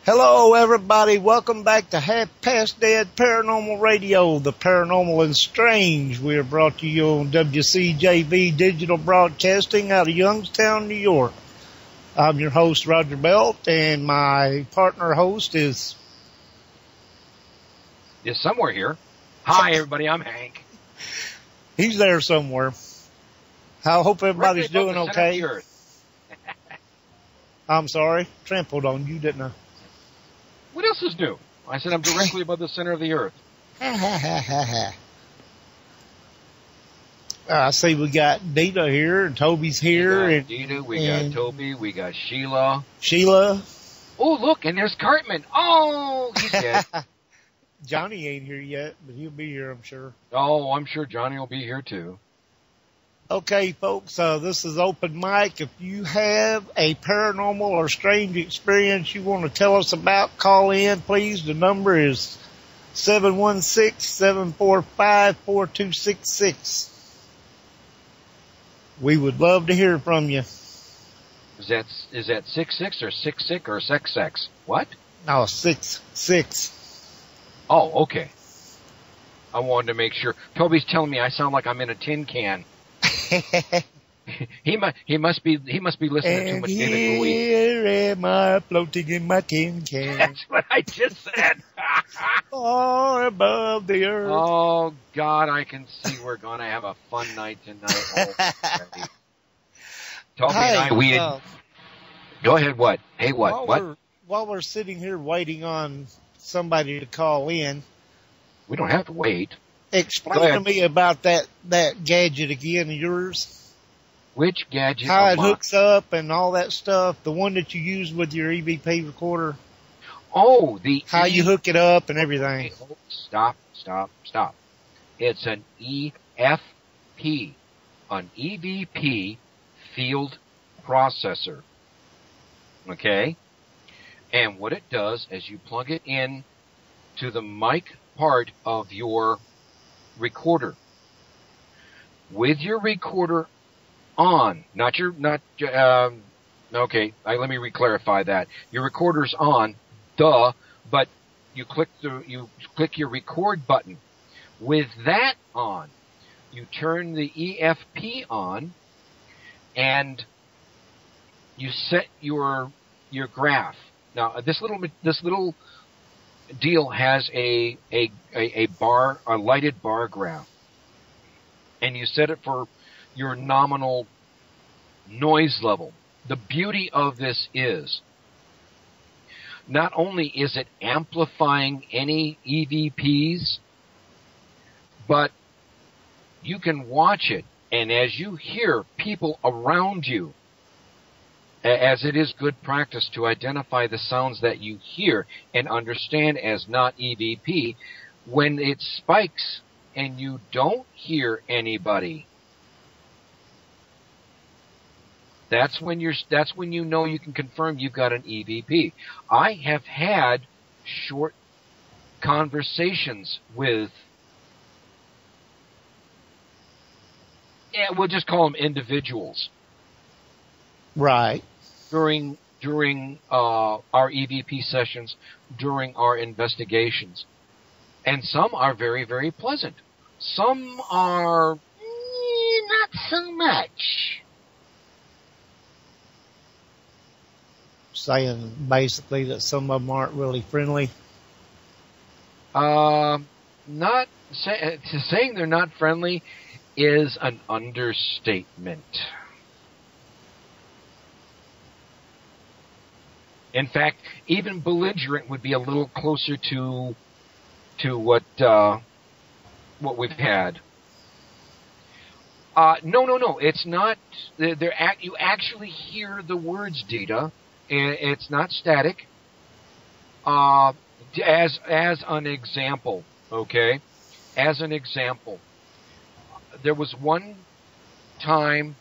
Hello, everybody. Welcome back to Half Past Dead Paranormal Radio, the Paranormal and Strange. We are brought to you on WCJV Digital Broadcasting out of Youngstown, New York. I'm your host, Roger Belt, and my partner host is somewhere here. Hi, everybody. I'm Hank. He's there somewhere. I hope everybody's doing okay. I'm sorry. Trampled on you, didn't I? What else is new? I said I'm directly above the center of the earth. I see we got Dita here, and Toby's here. We got Dita, we got Toby, we got Sheila. Oh, look, and there's Cartman. Oh, he's dead. Johnny ain't here yet, but he'll be here, I'm sure. Oh, I'm sure Johnny will be here, too. Okay, folks, this is Open Mic. If you have a paranormal or strange experience you want to tell us about, call in, please. The number is 716-745-4266. We would love to hear from you. Is that 66 or 66 or sex? What? No, 66. Oh, okay. I wanted to make sure. Toby's telling me I sound like I'm in a tin can. He must be listening to too much David Bowie. Here am I floating in my tin can. That's what I just said. Far above the earth. Oh God, I can see we're gonna have a fun night tonight. Toby and I, go ahead. What? Hey, what? While we're sitting here waiting on somebody to call in, we don't have to wait. Explain to me about that gadget again of yours. Which gadget? How it hooks up and all that stuff. The one that you use with your EVP recorder. Oh, how you hook it up and everything. Okay, stop. It's an EFP, an EVP field processor. Okay? And what it does is you plug it in to the mic part of your recorder. With your recorder on, let me re-clarify that. Your recorder's on, but you click your record button. With that on, you turn the EFP on, and you set your graph. Now, this little deal has a lighted bar graph, and you set it for your nominal noise level. The beauty of this is not only is it amplifying any EVPs, but you can watch it, and as you hear people around you, as it is good practice to identify the sounds that you hear and understand as not EVP, when it spikes and you don't hear anybody, that's when you know you can confirm you've got an EVP. I have had short conversations with, we'll just call them individuals. Right. During our EVP sessions, during our investigations. And some are very, very pleasant. Some are not so much. Saying basically that some of them aren't really friendly? Saying they're not friendly is an understatement. In fact, even belligerent would be a little closer to what we've had. No. It's not. You actually hear the words, Dita. It's not static. As an example, okay. As an example, there was one time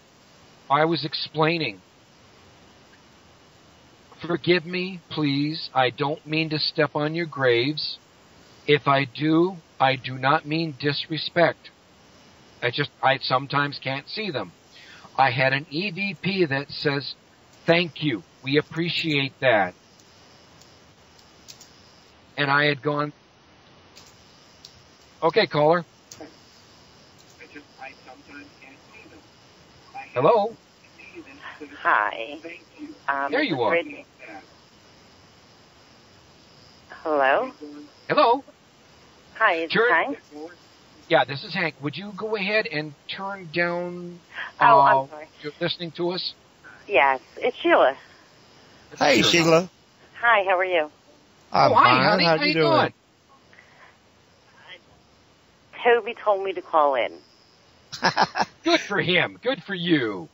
I was explaining. Forgive me, please. I don't mean to step on your graves. If I do not mean disrespect. I sometimes can't see them. I had an EVP that says, thank you. We appreciate that. and I had gone. Okay, caller. Hello. Hi. There you are. Hello? Hello. Hi, is this Hank? Yeah, this is Hank. Would you go ahead and turn down Oh, I'm sorry. you're listening to us? Yes, it's Sheila. Hey, Sheila. Hi, how are you? I'm hi, fine. honey. How How you you doing? doing? Toby told me to call in. Good for him. Good for you.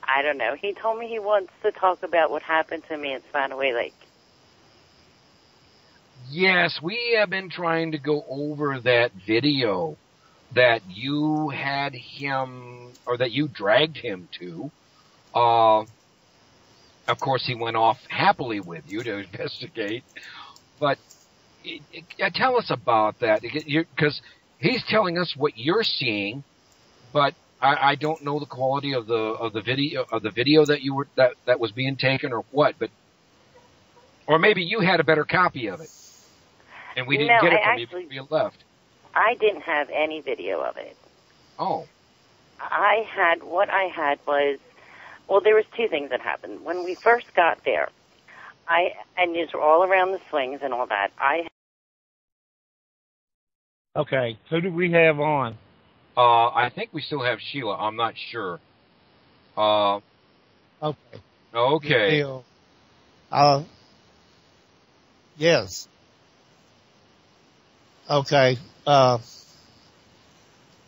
I don't know. He told me he wants to talk about what happened to me at Spanaway Lake. Yes, we have been trying to go over that video that you had him, or that you dragged him to. Of course, he went off happily with you to investigate. But tell us about that, because he's telling us what you're seeing, but I don't know the quality of the video that you were that was being taken or what, or maybe you had a better copy of it, and we didn't get it from you before you left. I didn't have any video of it. Oh. What I had was, well, there was two things that happened. When we first got there, and these were all around the swings and all that, Okay, who do we have on? I think we still have Sheila. I'm not sure. Okay. Okay. Yes. Okay. I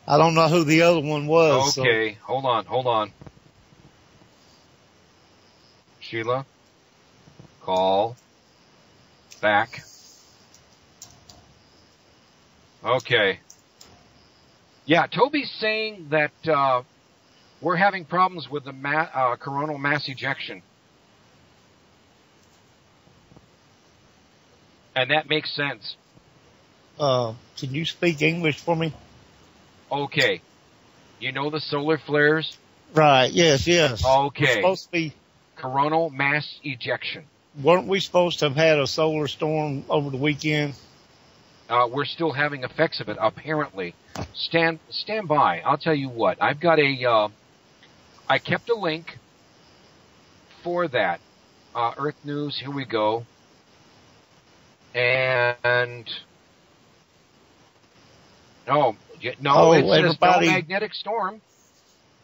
don't know who the other one was. Okay. So. Hold on. Sheila, call back. Okay. Yeah, Toby's saying that we're having problems with the coronal mass ejection. And that makes sense. Can you speak English for me? Okay. You know the solar flares? Right, yes. Okay. We're supposed to be... Coronal mass ejection. Weren't we supposed to have had a solar storm over the weekend? We're still having effects of it, apparently. Stand by. I'll tell you what. I've got I kept a link for that. Earth News, here we go. And, it says no magnetic storm.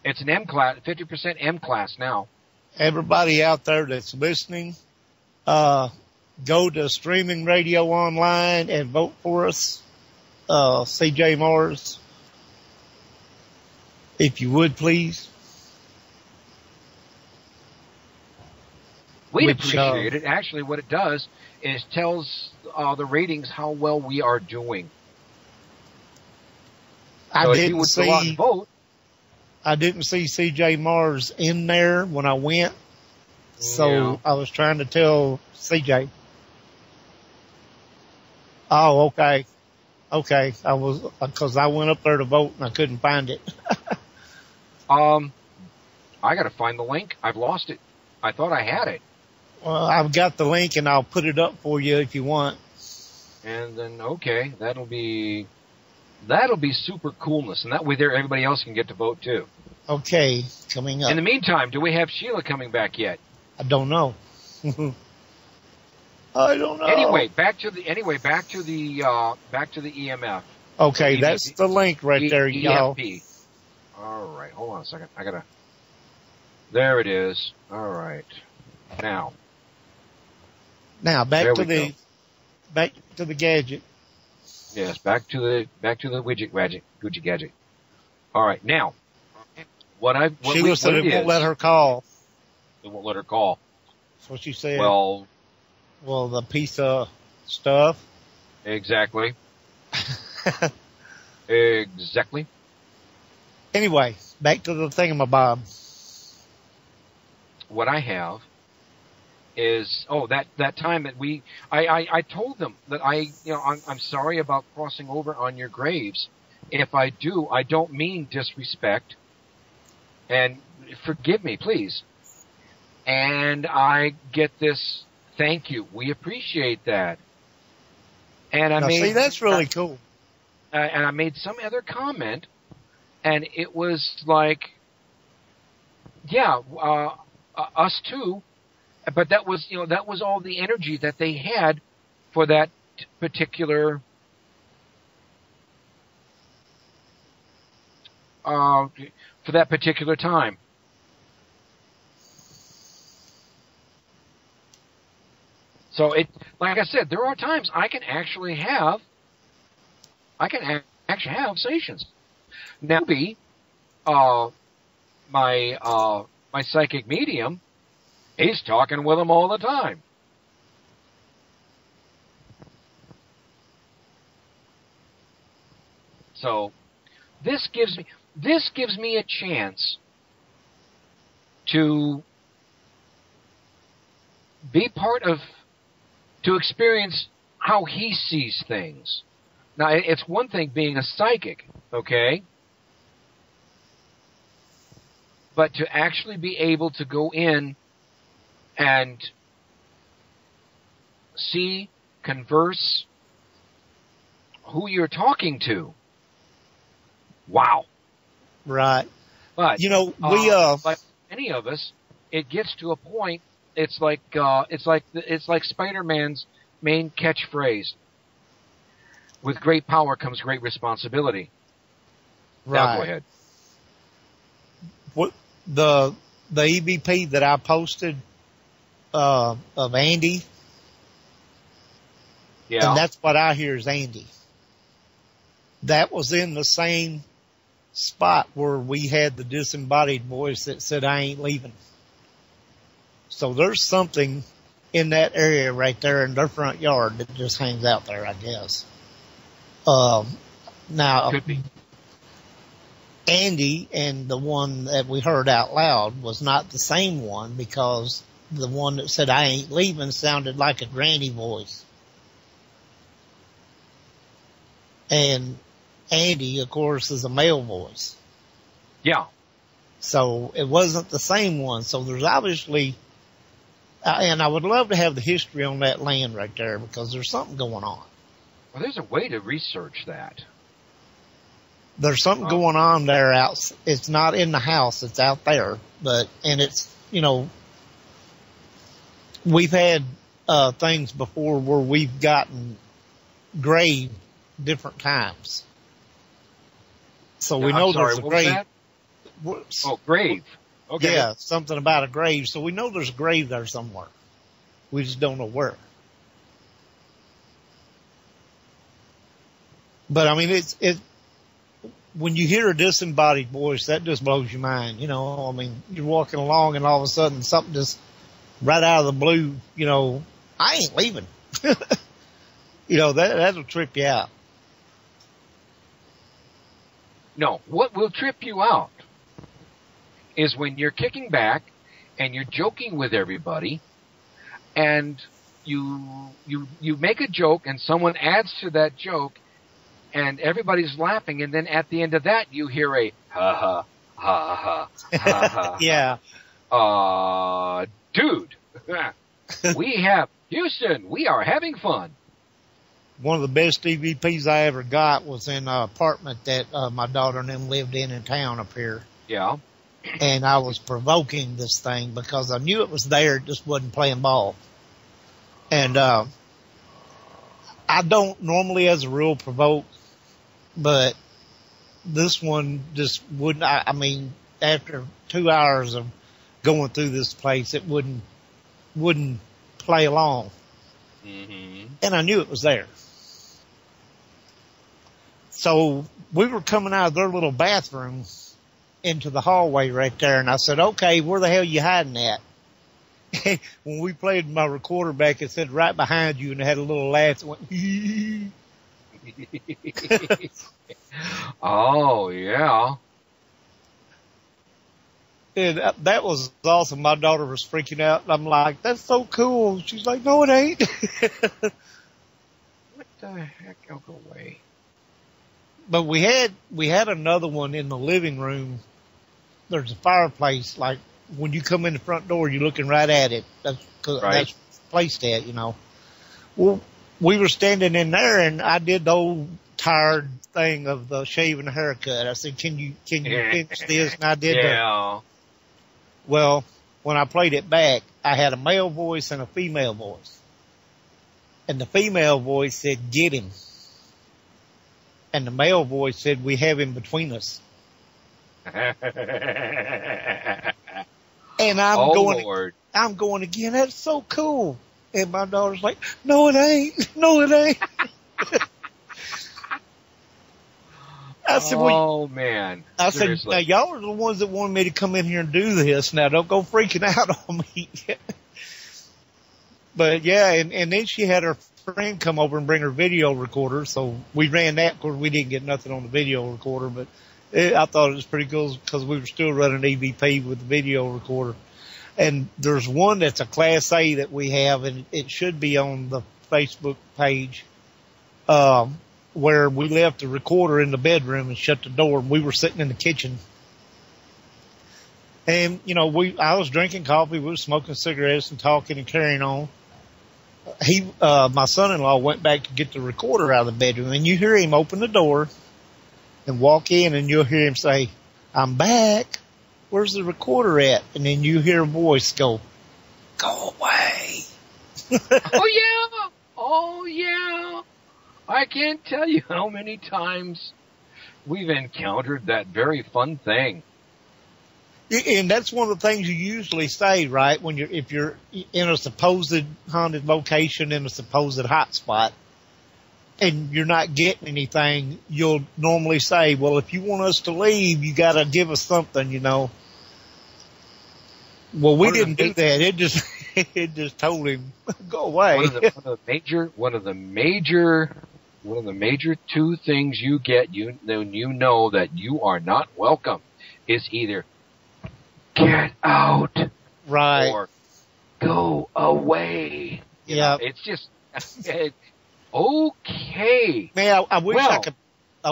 It's an M class, 50% M class now. Everybody out there that's listening, go to Streaming Radio Online and vote for us, CJ Mars, if you would, please. We'd appreciate it. Actually, what it does is tells the ratings how well we are doing. So if you would go out and vote. I didn't see CJ Mars in there when I went, so I was trying to tell CJ. Oh, okay. Because I went up there to vote and I couldn't find it. I gotta find the link. I've lost it. I thought I had it. Well, I've got the link and I'll put it up for you if you want. And then, that'll be super coolness. And that way everybody else can get to vote too. Okay, coming up. In the meantime, do we have Sheila coming back yet? I don't know. I don't know. Anyway, back to the EMF. Okay, that's the link right there, y'all. All right, hold on a second. There it is. All right. Now back to the gadget. Yes, back to the Gucci gadget. All right, now Sheila said it won't let her call. It won't let her call. That's what she said. Well, the piece of stuff. Exactly. Exactly. Anyway, back to the thingamabob. What I have is that time that I told them that I'm sorry about crossing over on your graves. If I do, I don't mean disrespect, and forgive me, please. And I get this Thank you. We appreciate that. And See, that's really cool. And I made some other comment, and it was like, yeah, us too. But that was, that was all the energy that they had for that particular time. So like I said, there are times I can actually have sensations. Now, my psychic medium, he's talking with them all the time. So this gives me a chance to be to experience how he sees things. Now, it's one thing being a psychic, okay? But to actually be able to go in and see, converse, who you're talking to. Wow. Right. But, like any of us, it gets to a point, it's like Spider-Man's main catchphrase. With great power comes great responsibility. Right. Now go ahead. What the EVP that I posted of Andy? Yeah. And that's what I hear is Andy. That was in the same spot where we had the disembodied voice that said, "I ain't leaving." So there's something in that area right there in their front yard that just hangs out there, I guess. Now, could be. Andy and the one that we heard out loud was not the same one, because the one that said, "I ain't leaving," sounded like a granny voice. And Andy, of course, is a male voice. Yeah. So it wasn't the same one. So there's obviously, and I would love to have the history on that land right there, because there's something going on. Well, there's a way to research that. There's something going on there out. It's not in the house. It's out there. And it's, we've had, things before where we've gotten grave different times. So we know there's a grave. Grave. Okay. Yeah, something about a grave. So we know there's a grave there somewhere. We just don't know where. But I mean, when you hear a disembodied voice, that just blows your mind. I mean, you're walking along and all of a sudden something just right out of the blue, "I ain't leaving." That'll trip you out. No, what will trip you out is when you're kicking back and you're joking with everybody, and you make a joke and someone adds to that joke, and everybody's laughing, and then at the end of that you hear a ha ha ha ha ha ha. Yeah. Dude, Houston, we are having fun. One of the best EVPs I ever got was in an apartment that my daughter and them lived in town up here. Yeah. And I was provoking this thing because I knew it was there, it just wasn't playing ball. And I don't normally as a rule provoke, but this one just wouldn't. I mean, after 2 hours of going through this place, it wouldn't play along. Mm-hmm. And I knew it was there. So we were coming out of their little bathroom into the hallway right there, and I said, "Okay, where the hell you hiding at?" When we played my recorder back, it said right behind you, and it had a little laugh that went, "Hee." Oh, yeah. And that was awesome. My daughter was freaking out, and I'm like, "That's so cool." She's like, "No, it ain't." What the heck? I'll go away. But we had another one in the living room. There's a fireplace, like when you come in the front door, you're looking right at it. That's placed at, you know. Well, we were standing in there, and I did the old tired thing of the shaving haircut. I said, can you finish this? And I did Yeah. Well, when I played it back, I had a male voice and a female voice. And the female voice said, get him. And the male voice said, we have him between us. And I'm going again, that's so cool. And my daughter's like, no, it ain't. No, it ain't. I said, man. I Seriously. said, now y'all are the ones that wanted me to come in here and do this. Now don't go freaking out on me. But yeah, and then she had her friend come over and bring her video recorder. So we ran that. Of course, we didn't get nothing on the video recorder, but I thought it was pretty cool because we were still running EVP with the video recorder. And there's one that's a Class A that we have, and it should be on the Facebook page, where we left the recorder in the bedroom and shut the door. We were sitting in the kitchen. And, you know, I was drinking coffee, we were smoking cigarettes and talking and carrying on. My son-in-law went back to get the recorder out of the bedroom, and you hear him open the door and walk in, and you'll hear him say, I'm back. Where's the recorder at? And then you hear a voice go away. Oh yeah. I can't tell you how many times we've encountered that very fun thing. And that's one of the things you usually say, right? If you're in a supposed haunted location in a supposed hot spot and you're not getting anything, you'll normally say, well, if you want us to leave, you got to give us something, you know. Well, we didn't do that. It just told him, go away. One of the major two things you get, when you know that you are not welcome, is either get out, right, or go away. Yeah, it's just okay. Man, I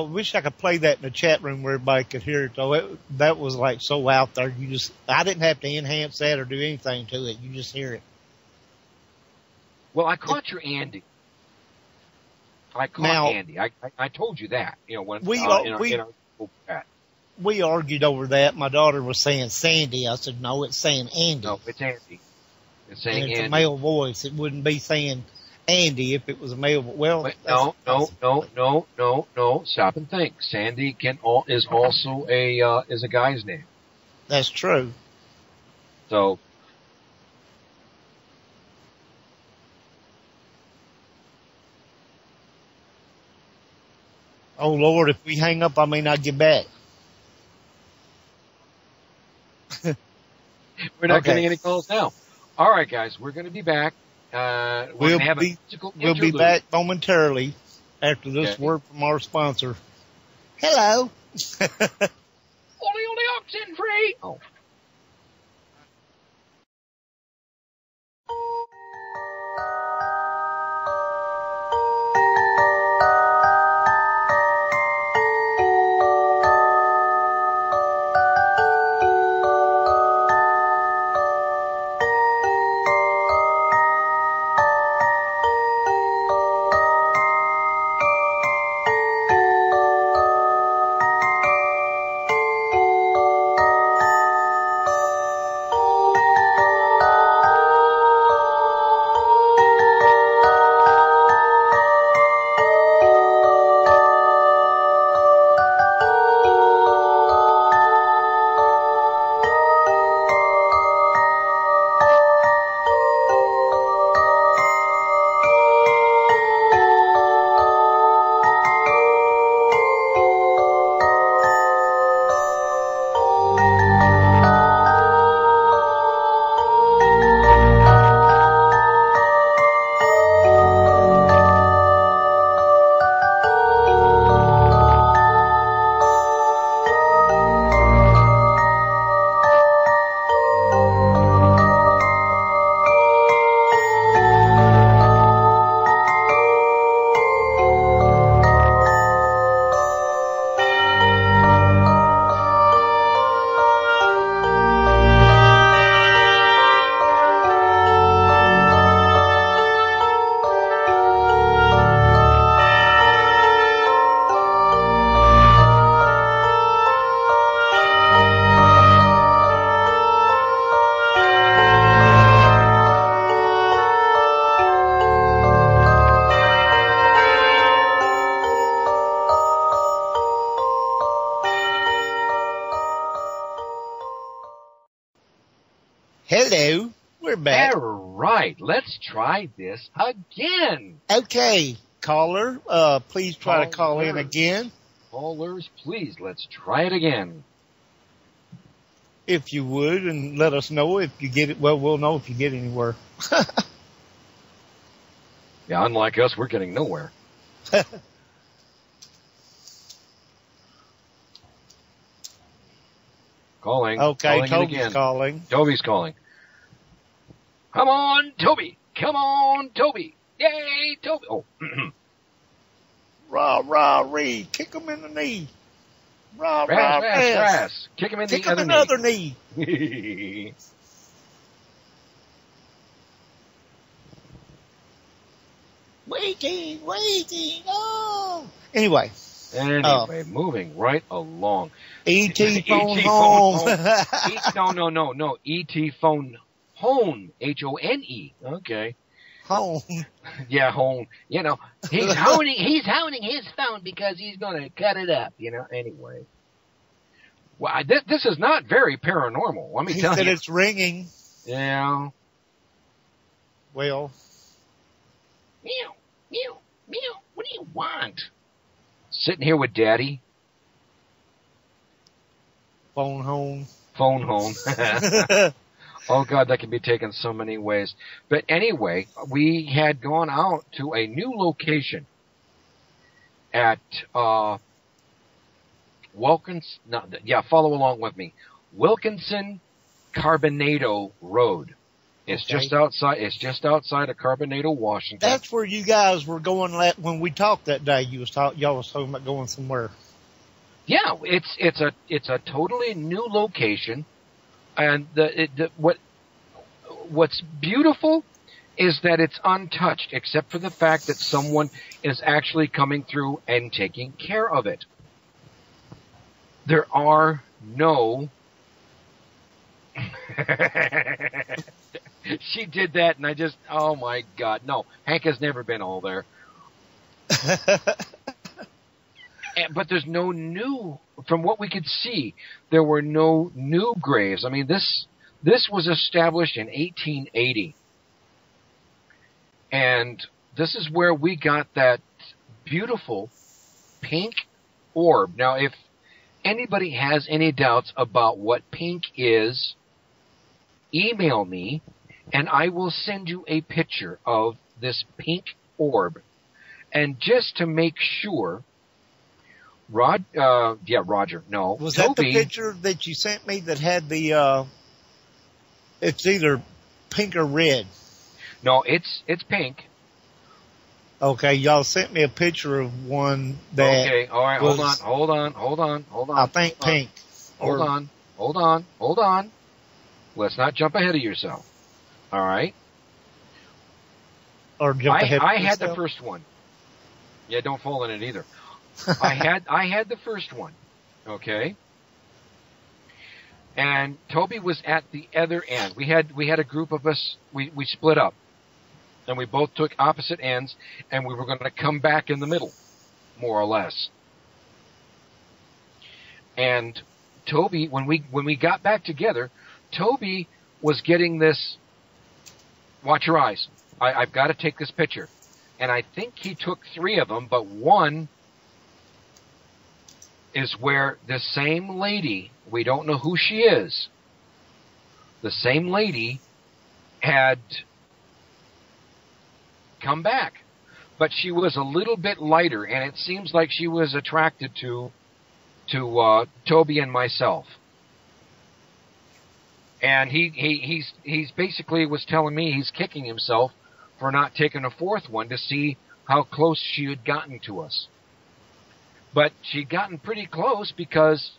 wish I could play that in the chat room where everybody could hear it, though. That was like so out there. I didn't have to enhance that or do anything to it. You just hear it. Well, I caught your Andy. Andy. I told you that. You know, when we argued over that. My daughter was saying Sandy. I said, no, it's saying Andy. No, it's Andy. It's saying and it's Andy. a male voice. It wouldn't be saying Andy if it was a male. Well, no. Stop and think. Sandy is also is a guy's name. That's true. So. Oh Lord, if we hang up, I may not get back. We're not getting any calls now. All right, guys, we're going to be back. We'll be back momentarily after this word from our sponsor. Hello. Only oxen free. Oh. Hello, we're back. All right, let's try this again. Okay, caller, please try to call in again. Callers, please, let's try it again. If you would, and let us know if you get it. Well, we'll know if you get anywhere. Yeah, unlike us, we're getting nowhere. Calling. Okay, calling Toby's again. calling. Toby's calling. Come on, Toby. Come on, Toby. Yay, Toby. Oh. Rah, rah, ree. Kick him in the knee. Rah, rah, Ras. Kick him in Kick the him other another knee. knee. Waiting. Oh. Anyway, moving right along. E.T. phone home. No. E.T. phone home. H-O-N-E. Okay. Home. Yeah, home. You know, he's honing his phone because he's going to cut it up, you know, anyway. Well, this is not very paranormal, let me tell you. He said it's ringing. Yeah. Well. Meow, meow, meow. What do you want? Sitting here with Daddy. Phone home. Phone home. Oh, God, that can be taken so many ways. But anyway, we had gone out to a new location at follow along with me. Wilkinson Carbonado Road. It's just outside of Carbonado, Washington. That's where you guys were going when we talked that day. Y'all was talking about going somewhere. Yeah, it's a totally new location, and what's beautiful is that it's untouched, except for the fact that someone is actually coming through and taking care of it. There are no. She did that, and oh my God, no. Hank has never been all there. But there's no new, from what we could see, there were no new graves. I mean, this was established in 1880. And this is where we got that beautiful pink orb. Now, if anybody has any doubts about what pink is, email me, and I will send you a picture of this pink orb. And just to make sure, Roger, no. Was Toby, that the picture that you sent me that had the, it's either pink or red? No, it's pink. Okay, y'all sent me a picture of one that. Okay, all right, hold on. I think pink. Hold on. Let's not jump ahead of yourself. All right. Or jump ahead. I had the first one. Yeah, don't fall in it either. I had the first one. Okay. And Toby was at the other end. We had a group of us. We split up, and we both took opposite ends, and we were going to come back in the middle, more or less. And Toby, when we got back together, Toby was getting this. Watch your eyes. I've got to take this picture, and I think he took 3 of them, but one is where the same lady, we don't know who she is, the same lady had come back. But she was a little bit lighter, and it seems like she was attracted to Toby and myself. And he's basically was telling me he's kicking himself for not taking a 4th one to see how close she had gotten to us. But she'd gotten pretty close because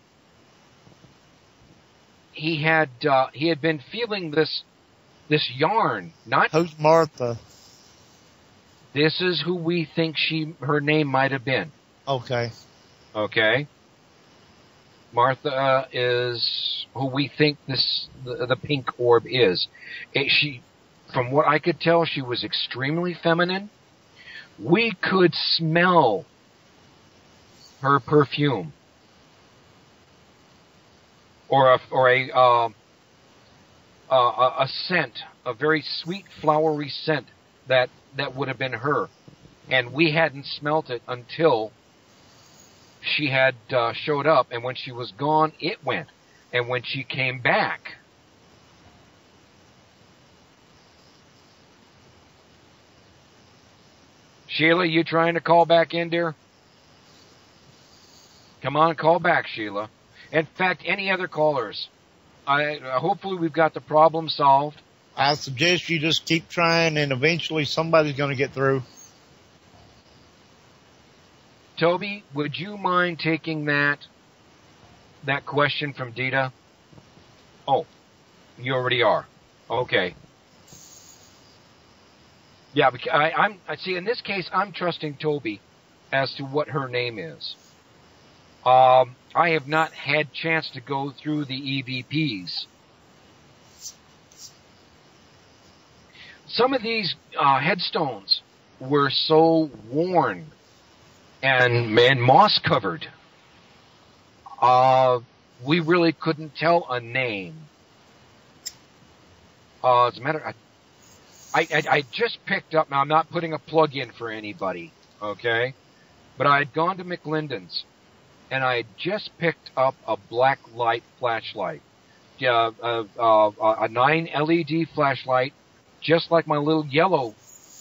he had been feeling this yarn. Who's Martha? This is who we think her name might have been. Okay. Martha is who we think the pink orb is. From what I could tell, she was extremely feminine. We could smell her perfume, or a a scent, a very sweet, flowery scent that would have been her. And we hadn't smelt it until she had showed up, and when she was gone, it went. And when she came back, Sheila, you trying to call back in, dear? Come on, call back, Sheila. In fact, any other callers? Hopefully we've got the problem solved. I suggest you just keep trying, and eventually somebody's going to get through. Toby, would you mind taking that question from Dita? Oh, you already are. Okay. Yeah, I see. In this case, I'm trusting Toby as to what her name is. I have not had chance to go through the EVPs. Some of these headstones were so worn and moss covered. We really couldn't tell a name. As a matter of I just picked up, now I'm not putting a plug in for anybody, okay? But I had gone to McLinden's, and I had just picked up a black light flashlight. A 9 LED flashlight, just like my little yellow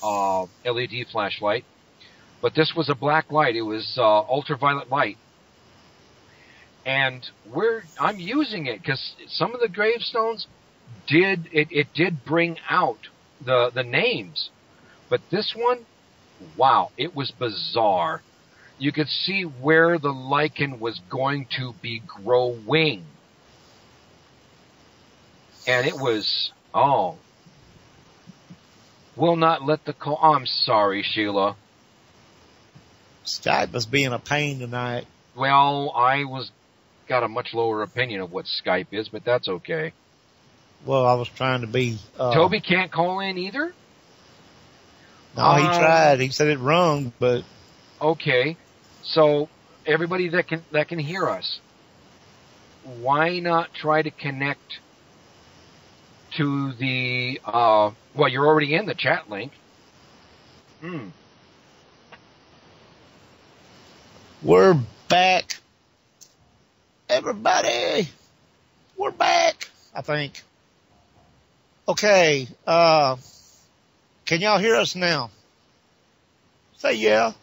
LED flashlight. But this was a black light. It was ultraviolet light. And I'm using it because some of the gravestones did bring out the names, but this one, wow, it was bizarre. You could see where the lichen was going to be growing, and it was will not let the call. I'm sorry, Sheila. Skype is being a pain tonight. Well, I got a much lower opinion of what Skype is, but that's okay. Well, I was trying to be... Toby can't call in either? No, he tried. He said it rung, but... Okay. So, everybody that can hear us, why not try to connect to the... well, you're already in the chat link. We're back. Everybody! We're back, I think. Okay, can y'all hear us now? Say yeah.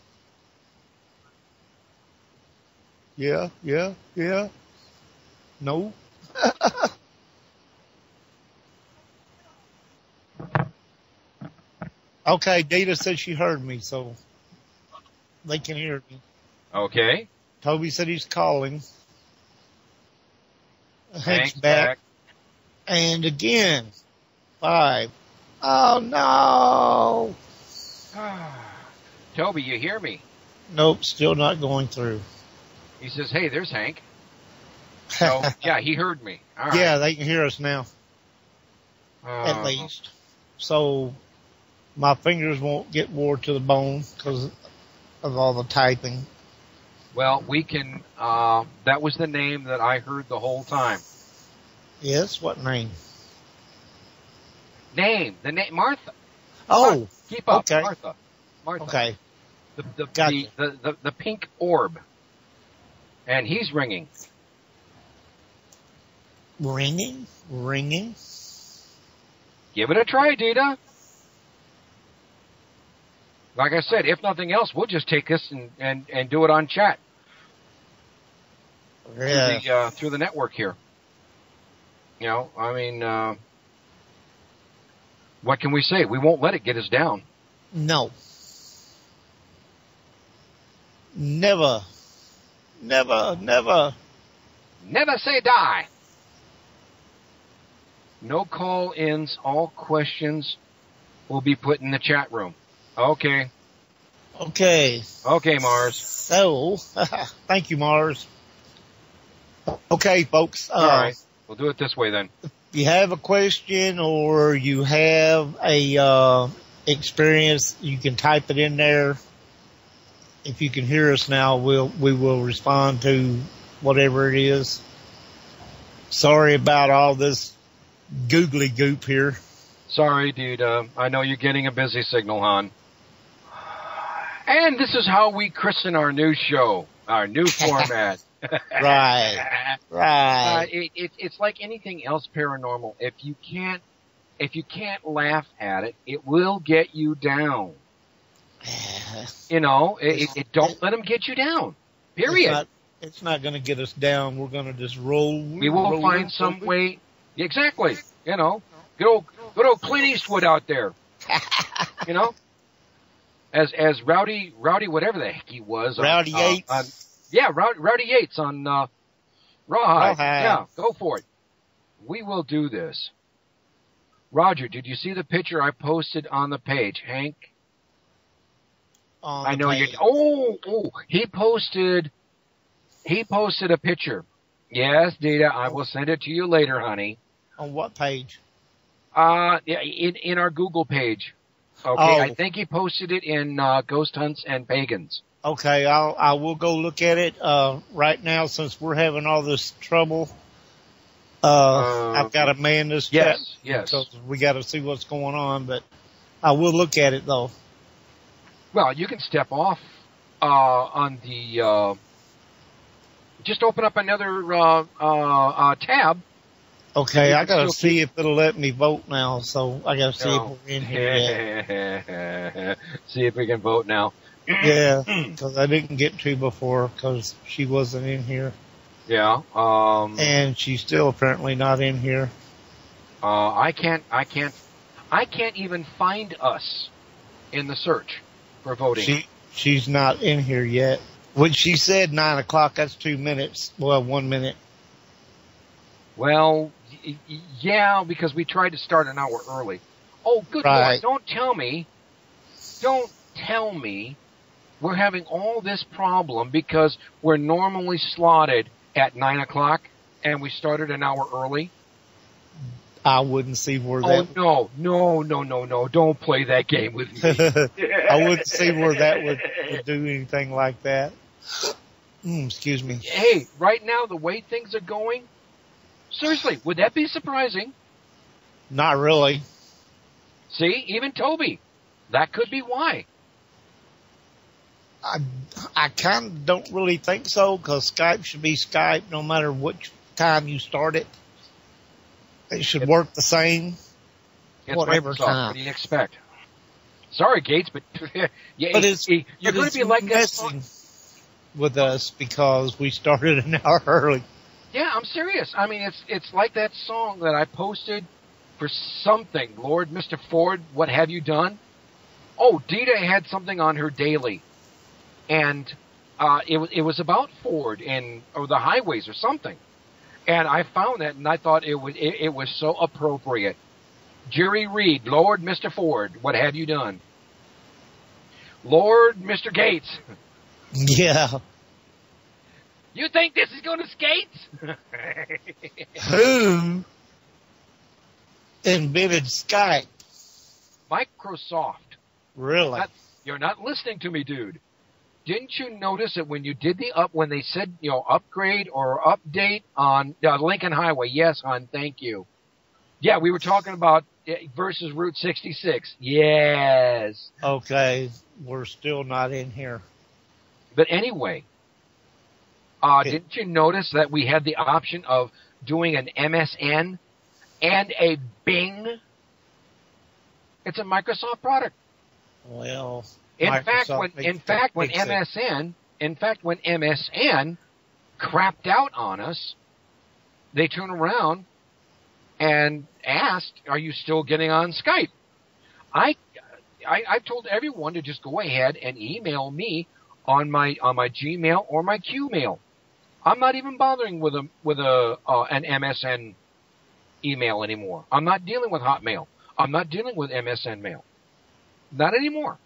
Yeah. No? Okay, Data said she heard me, so they can hear me. Okay. Toby said he's calling. Hank's back. And again, 5. Oh, no. Toby, you hear me? Nope, still not going through. He says, hey, there's Hank. So, yeah, he heard me. All right. Yeah, they can hear us now. At least. So, my fingers won't get wore to the bone because of all the typing. Well, we can, that was the name that I heard the whole time. Yes, what name? The name, Martha. Oh, keep up, okay. Martha. Okay. The pink orb. And he's ringing. Ringing? Give it a try, Dita. Like I said, if nothing else, we'll just take this and do it on chat. Yeah. Through the network here. You know, I mean, what can we say? We won't let it get us down. No. Never say die. No call-ins. All questions will be put in the chat room. Okay. Okay, Mars. So, thank you, Mars. Okay, folks. All right. We'll do it this way then. If you have a question or you have a experience, you can type it in there. If you can hear us now, we will respond to whatever it is. Sorry about all this googly goop here. Sorry, dude. I know you're getting a busy signal, hon. And this is how we christen our new show, our new format. Right. It's like anything else paranormal. If you can't laugh at it, it will get you down. You know, don't let them get you down. Period. It's not going to get us down. We're going to just roll. We will find some way. Exactly. You know, good old Clint Eastwood out there. You know, as Rowdy, whatever the heck he was. Rowdy Yates. Rowdy Yates on Rawhide. Yeah, go for it. We will do this. Roger, did you see the picture I posted on the page, Hank? I know you. Oh, he posted a picture. Yes, Dita, I will send it to you later, honey. On what page? In our Google page. Okay, I think he posted it in Ghost Hunts and Pagans. Okay, I will go look at it. Right now, since we're having all this trouble, I've got to man this chat. Yes. Because we got to see what's going on, but I will look at it though. Well, you can step off on the. Just open up another tab. Okay, I gotta see if it'll let me vote now. So I gotta see if we're in here yet. See if we can vote now. Yeah, because I didn't get to before because she wasn't in here. Yeah. And she's still apparently not in here. I can't even find us in the search for voting. She's not in here yet. When she said 9 o'clock, that's 2 minutes. Well, 1 minute. Well, yeah, because we tried to start an hour early. Oh, good Lord, don't tell me we're having all this problem because we're normally slotted at 9 o'clock and we started an hour early. I wouldn't see where that... Oh, no, don't play that game with me. I wouldn't see where that would do anything like that. Excuse me. Hey, right now, the way things are going, seriously, would that be surprising? Not really. See, even Toby, that could be why. I kind of don't really think so, because Skype should be Skype no matter which time you start it. It should work the same. Whatever time. What do you expect? Sorry, Gates, but you're going to be like messing with us because we started an hour early. Yeah, I'm serious. I mean, it's like that song that I posted for something. Lord, Mr. Ford, what have you done? Oh, Dita had something on her daily, and it was about Ford or the highways or something. And I found that, and I thought it was so appropriate. Jerry Reed, Lord, Mr. Ford, what have you done? Lord, Mr. Gates. Yeah. You think this is going to skates? Who invented Skype? Microsoft. Really? You're not listening to me, dude. Didn't you notice that when you did when they said, upgrade or update on Lincoln Highway? Yes, hon, thank you. Yeah, we were talking about versus Route 66. Yes. Okay, we're still not in here. But anyway, didn't you notice that we had the option of doing an MSN and a Bing? It's a Microsoft product. Well, in fact, when MSN crapped out on us, they turned around and asked, "Are you still getting on Skype?" I told everyone to just go ahead and email me on my Gmail or my Qmail. I'm not even bothering with an MSN email anymore. I'm not dealing with Hotmail. I'm not dealing with MSN mail. Not anymore.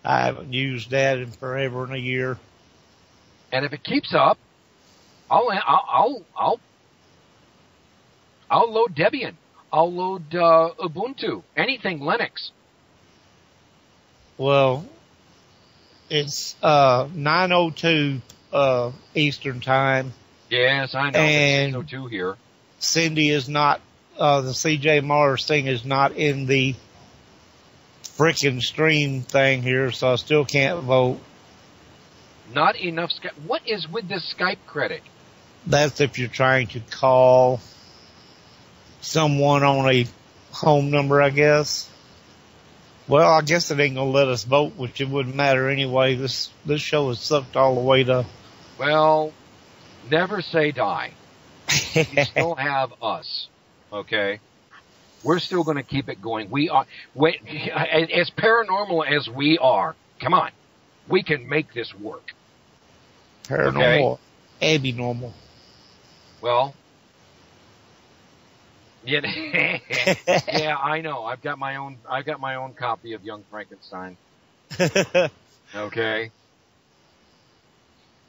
I haven't used that in forever and a year. And if it keeps up, I'll load Debian. I'll load Ubuntu. Anything Linux. Well, it's 9:02 Eastern time. Yes, I know. And 6:02 here. Cindy is not the CJ Mars thing is not in the frickin' stream thing here, so I still can't vote. Not enough Skype. What is with this Skype credit? That's if you're trying to call someone on a home number, I guess. Well, I guess it ain't gonna let us vote, which it wouldn't matter anyway. This show is sucked all the way to. Well, never say die. You still have us, okay? We're still going to keep it going. We are, as paranormal as we are. Come on, we can make this work. Paranormal, okay? Normal. Well, yeah, yeah, I know. I've got my own copy of Young Frankenstein. Okay.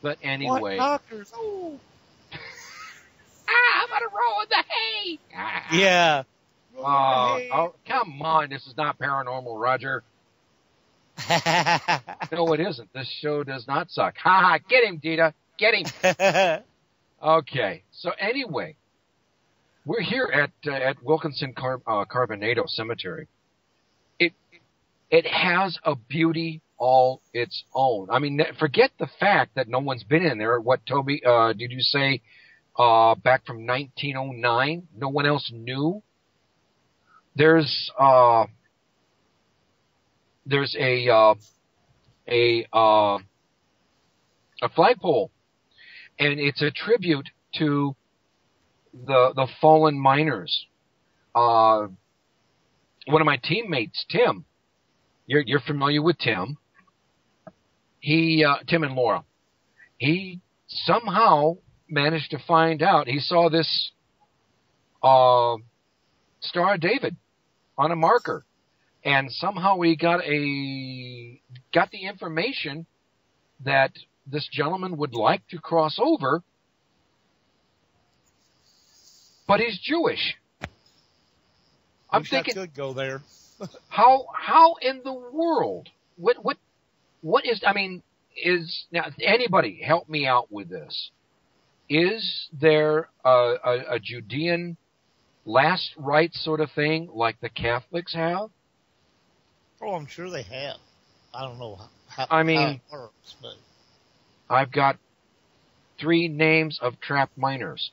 But anyway. What doctors? Oh. I'm gonna roll in the hay. Yeah. Oh, come on! This is not paranormal, Roger. No, it isn't. This show does not suck. Ha ha! Get him, Dita. Get him. Okay. So anyway, we're here at Wilkinson Carbonado Cemetery. It has a beauty all its own. I mean, forget the fact that no one's been in there. What, Toby, did you say, back from 1909? No one else knew? There's a flagpole, and it's a tribute to the fallen miners. One of my teammates, Tim, you're familiar with Tim. Tim and Laura. He somehow managed to find out. He saw this Star of David on a marker, and somehow he got the information that this gentleman would like to cross over, but he's Jewish. I'm thinking, I could go there. how in the world? What is? I mean, now anybody help me out with this? Is there a Judean last rites sort of thing like the Catholics have? Oh, I'm sure they have. I don't know how it works, but I've got 3 names of trapped miners.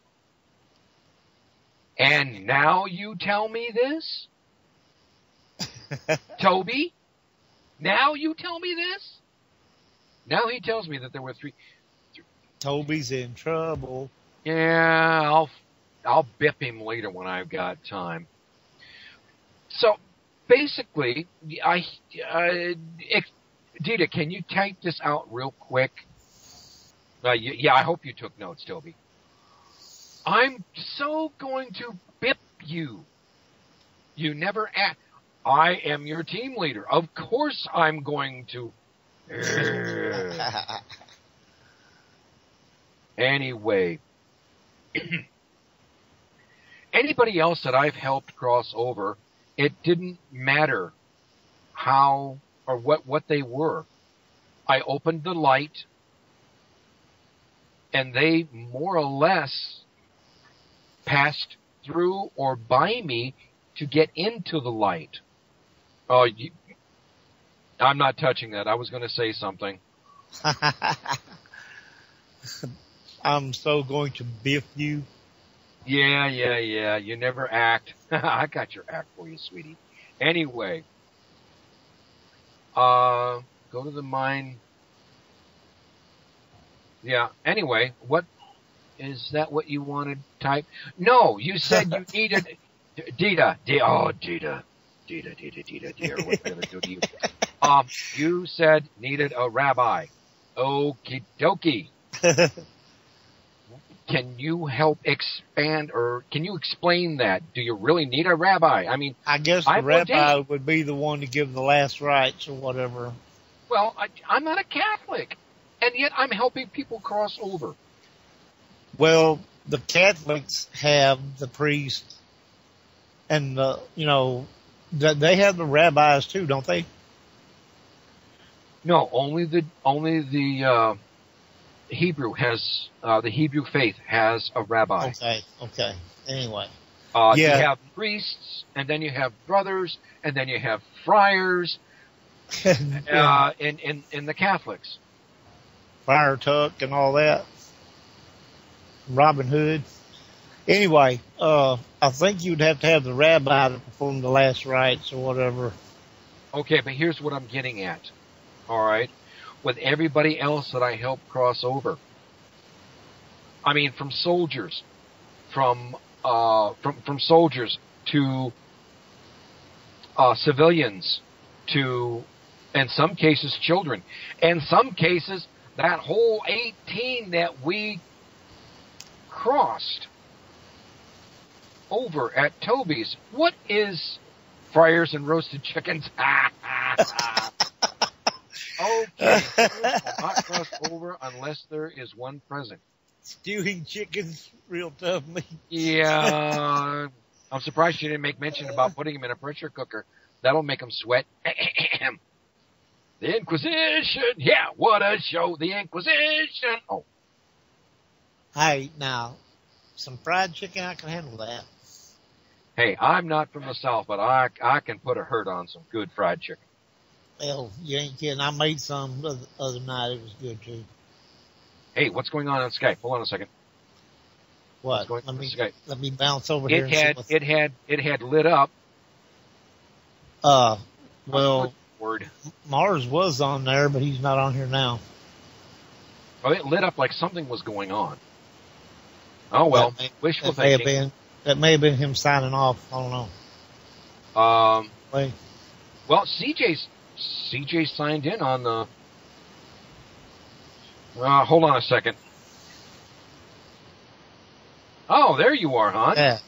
And now you tell me this? Toby? Now you tell me this? Now he tells me that there were 3. Toby's in trouble. Yeah, I'll bip him later when I've got time. So, basically, Dita, can you type this out real quick? Yeah, I hope you took notes, Toby. I'm so going to bip you. You never ask. I am your team leader. Of course I'm going to. Anyway. Anybody else that I've helped cross over, it didn't matter how or what they were. I opened the light, and they more or less passed through or by me to get into the light. Oh, I'm not touching that. I was going to say something. I'm so going to biff you. Yeah. You never act. I got your act for you, sweetie. Anyway, go to the mine. Yeah. Anyway, what is that? What you wanted to type? No, you said you needed Dita. Dita. What did I do to you? You said needed a rabbi. Okie dokie. Can you help expand, or can you explain that? Do you really need a rabbi? I mean, I guess the rabbi would be the one to give the last rites or whatever. Well, I'm not a Catholic, and yet I'm helping people cross over. Well, the Catholics have the priest, and they have the rabbis too, don't they? No, only the Hebrew has the Hebrew faith has a rabbi. Okay. Anyway, You have priests, and then you have brothers, and then you have friars, in the Catholics. Friar Tuck and all that. Robin Hood. Anyway, I think you'd have to have the rabbi to perform the last rites or whatever. Okay, but here's what I'm getting at. All right, with everybody else that I help cross over. I mean, from soldiers, from soldiers to civilians, to, in some cases, children, in some cases, that whole 18 that we crossed over at Toby's. What is fryers and roasted chickens? Okay, will not cross over unless there is one present. Stewing chickens, real tough meat. Yeah, I'm surprised you didn't make mention about putting them in a pressure cooker. That'll make them sweat. The Inquisition, yeah, what a show, the Inquisition. Oh. Hey, now, some fried chicken, I can handle that. Hey, I'm not from the South, but I can put a hurt on some good fried chicken. Well, you ain't kidding. I made some the other night. It was good, too. Hey, what's going on Skype? Hold on a second. What? Let me bounce over here. It had lit up. Well, Mars was on there, but he's not on here now. Oh, it lit up like something was going on. Oh, well, wishful thinking. That may have been him signing off. I don't know. Well, CJ signed in on the... hold on a second. Oh, there you are, hon. Yeah.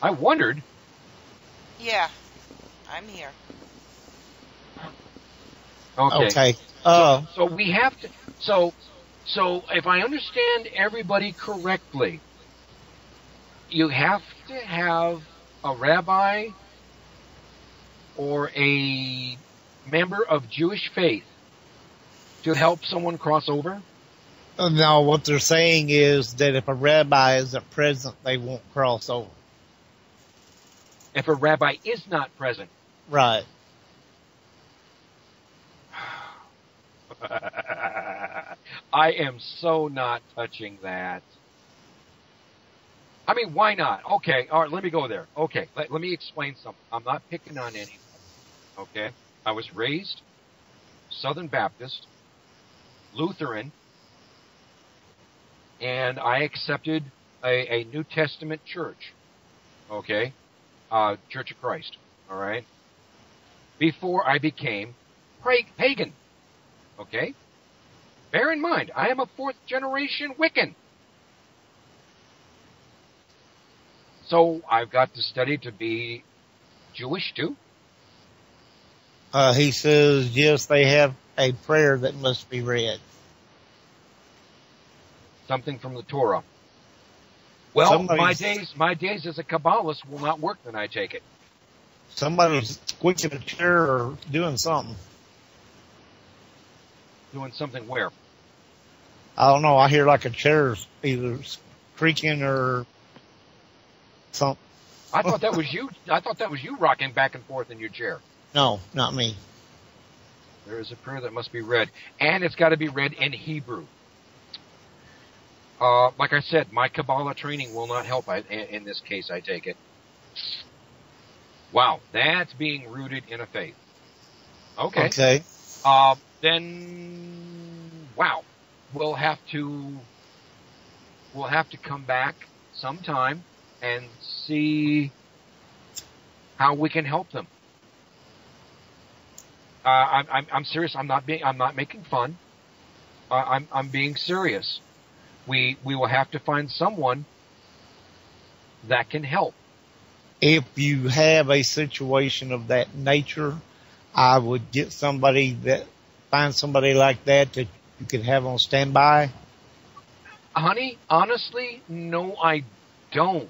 I wondered. Yeah, I'm here. Okay. So we have to... So if I understand everybody correctly, you have to have a rabbi or a member of Jewish faith to help someone cross over? No, what they're saying is that if a rabbi isn't present, they won't cross over. If a rabbi is not present. Right. I am so not touching that. I mean, why not? Okay, all right, let me go there. Okay, let me explain something. I'm not picking on anyone. Okay? I was raised Southern Baptist, Lutheran, and I accepted a New Testament church. Okay? Church of Christ. All right? Before I became pagan. Okay? Bear in mind, I am a fourth generation Wiccan. So I've got to study to be Jewish too? He says, yes, they have a prayer that must be read. Something from the Torah. Well, my days as a Kabbalist will not work when I take it. Somebody's squeaking a chair or doing something. Doing something where? I don't know. I hear like a chair's either creaking or something. I thought that was you. I thought that was you rocking back and forth in your chair. No, not me. There is a prayer that must be read, and it's got to be read in Hebrew. Like I said, my Kabbalah training will not help in this case, I take it. Wow, that's being rooted in a faith. Okay. Then, wow, we'll have to come back sometime and see how we can help them. I'm serious. I'm not making fun. I'm being serious. We will have to find someone that can help. If you have a situation of that nature, I would find somebody like that you could have on standby. Honey, honestly, no, I don't.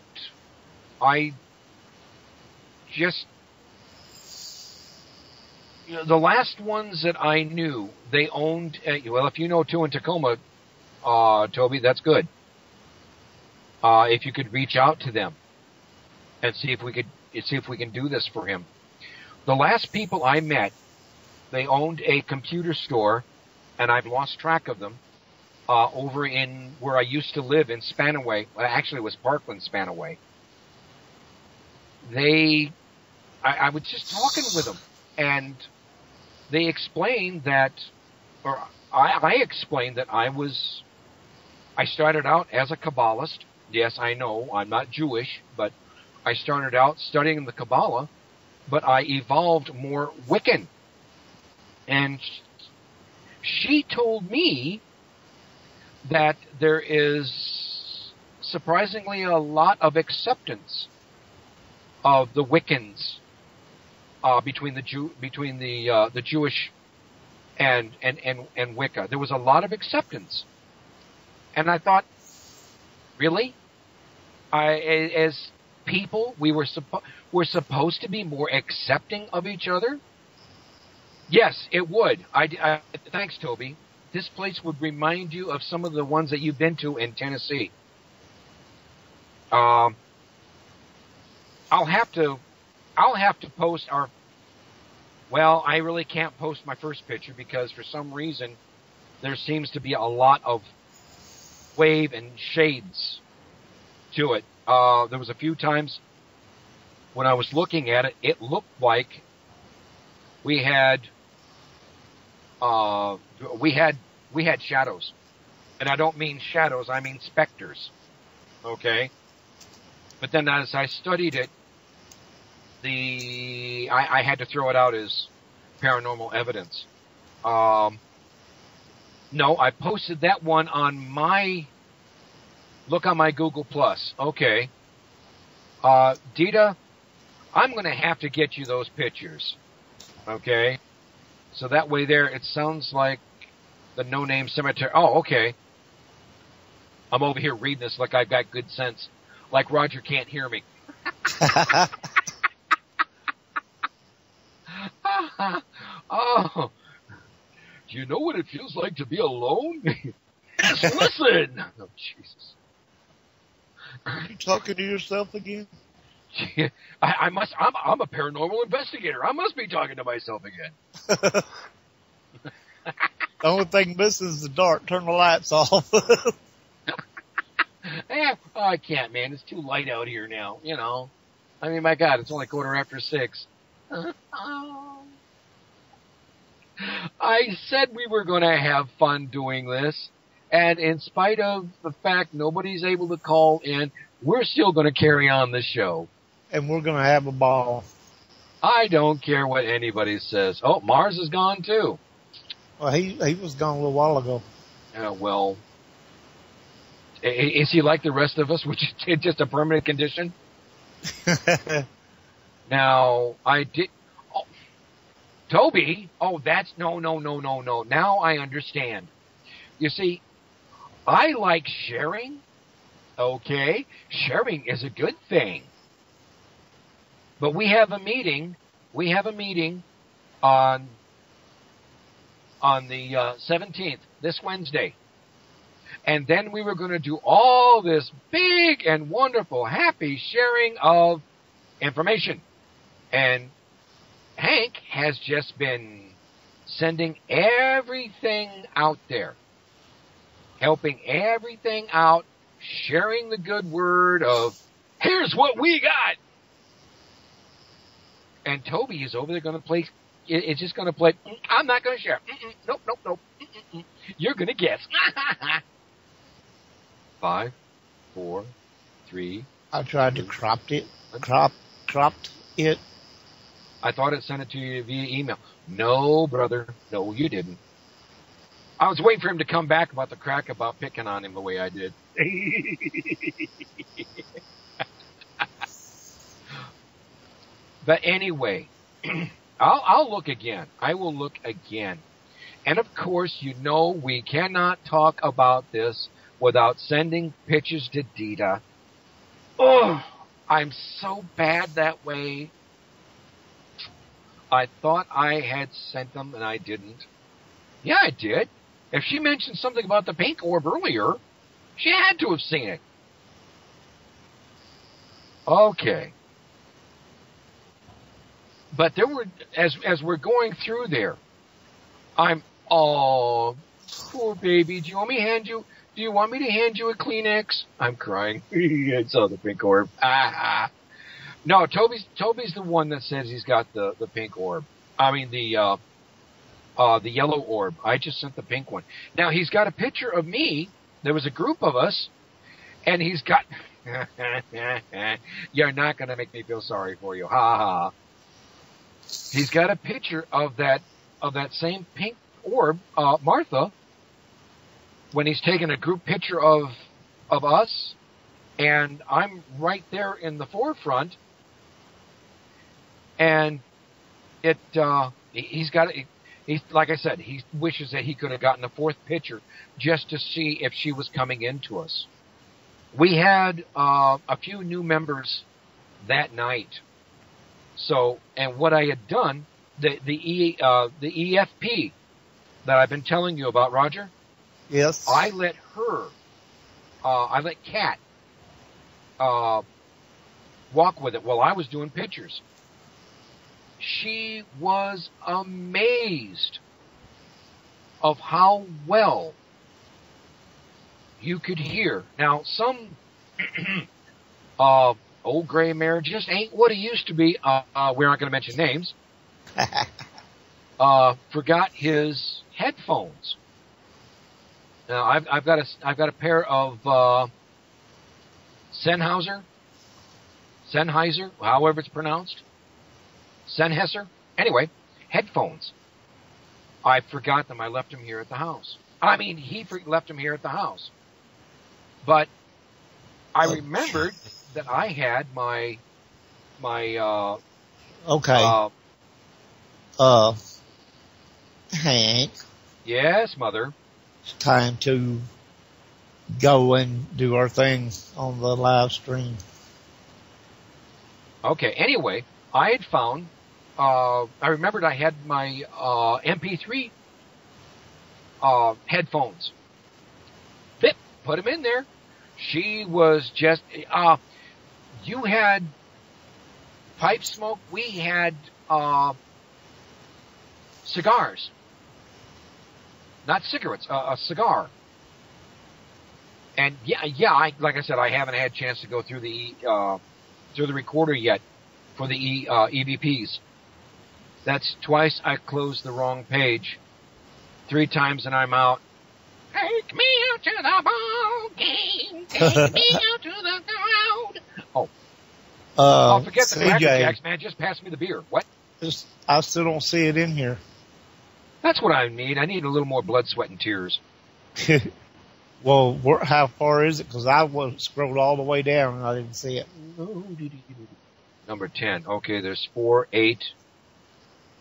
I just, the last ones that I knew, they owned, well, if you know two in Tacoma, Toby, that's good. If you could reach out to them. and see if we can do this for him. The last people I met, they owned a computer store, and I've lost track of them, over in where I used to live in Spanaway. Well, actually, it was Parkland, Spanaway. I was just talking with them, and they explained that, or I explained that I started out as a Kabbalist. Yes, I know, I'm not Jewish, but I started out studying the Kabbalah, but I evolved more Wiccan. And she told me that there is surprisingly a lot of acceptance of the Wiccans between the Jewish and Wicca. There was a lot of acceptance, and I thought, really, as people, we're supposed to be more accepting of each other. Yes, it would. Thanks, Toby. This place would remind you of some of the ones that you've been to in Tennessee. I'll have to post well, I really can't post my first picture because for some reason there seems to be a lot of wave and shades to it. There was a few times when I was looking at it, it looked like we had shadows. And I don't mean shadows, I mean specters. Okay? But then as I studied it, I had to throw it out as paranormal evidence. No, I posted that one on my Google Plus. Okay. Dita, I'm going to have to get you those pictures. Okay? So that way there, it sounds like the No Name Cemetery. Oh, okay. I'm over here reading this like I've got good sense. Like Roger can't hear me. Oh, do you know what it feels like to be alone? Yes, listen. Oh, Jesus. Are you talking to yourself again? I'm a paranormal investigator. I must be talking to myself again. The only thing missing is the dark. Turn the lights off. I can't, man. It's too light out here now, you know. I mean, my God, it's only 6:15. I said we were going to have fun doing this, and in spite of the fact nobody's able to call in, we're still going to carry on the show. And we're going to have a ball. I don't care what anybody says. Oh, Mars is gone too. Well, he was gone a little while ago. Well, is he like the rest of us, which is just a permanent condition? Now, I did... Oh, Toby? Oh, that's... No. Now I understand. You see, I like sharing. Okay? Sharing is a good thing. But we have a meeting. We have a meeting on the 17th, this Wednesday. And then we were going to do all this big and wonderful, happy sharing of information. And Hank has just been sending everything out there, helping everything out, sharing the good word of, here's what we got. And Toby is over there going to play, it's just going to play, I'm not going to share. Nope. You're going to guess. 5, 4, 3. I tried to cropped it. I thought it sent it to you via email. No, brother. No, you didn't. I was waiting for him to come back about the crack about picking on him the way I did. But anyway, I'll look again. I will look again. And of course, you know we cannot talk about this without sending pictures to Dita. Oh, I'm so bad that way. I thought I had sent them and I didn't. Yeah, I did. If she mentioned something about the pink orb earlier, she had to have seen it. Okay. But there were, as we're going through there, oh, poor baby. Do you want me to hand you a Kleenex? I'm crying. I saw the pink orb. No, Toby's the one that says he's got the pink orb. I mean the yellow orb. I just sent the pink one. Now he's got a picture of me. There was a group of us, and he's got. You're not gonna make me feel sorry for you. Ha ha. He's got a picture of that same pink orb, Martha, when he's taking a group picture of us, and I'm right there in the forefront, and he's like I said, he wishes that he could have gotten a fourth picture just to see if she was coming into us. We had a few new members that night. So, and what I had done, the EFP that I've been telling you about, Roger. Yes. I let Kat walk with it while I was doing pictures. She was amazed of how well you could hear. Now, some old gray mare just ain't what he used to be. We're not going to mention names. Forgot his headphones. Now, I've got a pair of Sennheiser, however it's pronounced, Sennheiser. Anyway, headphones. I forgot them. I left them here at the house. I mean, he left them here at the house. But I remembered that I had my okay. Hank. Yes, Mother. It's time to go and do our thing on the live stream. Okay. Anyway, I had found. I remembered I had my MP3 headphones. Put them in there. She was just. You had pipe smoke. We had cigars, not cigarettes. A cigar. And like I said, I haven't had a chance to go through the recorder yet for the EVPs. That's twice I closed the wrong page. 3 times and I'm out. Take me out to the ball game. Take me out to the crowd. Forget the Cracker Jacks, man. Just pass me the beer. What? I still don't see it in here. That's what I need. I need a little more blood, sweat, and tears. Well, how far is it? Because I scrolled all the way down and I didn't see it. Number 10. Okay, there's 4, 8.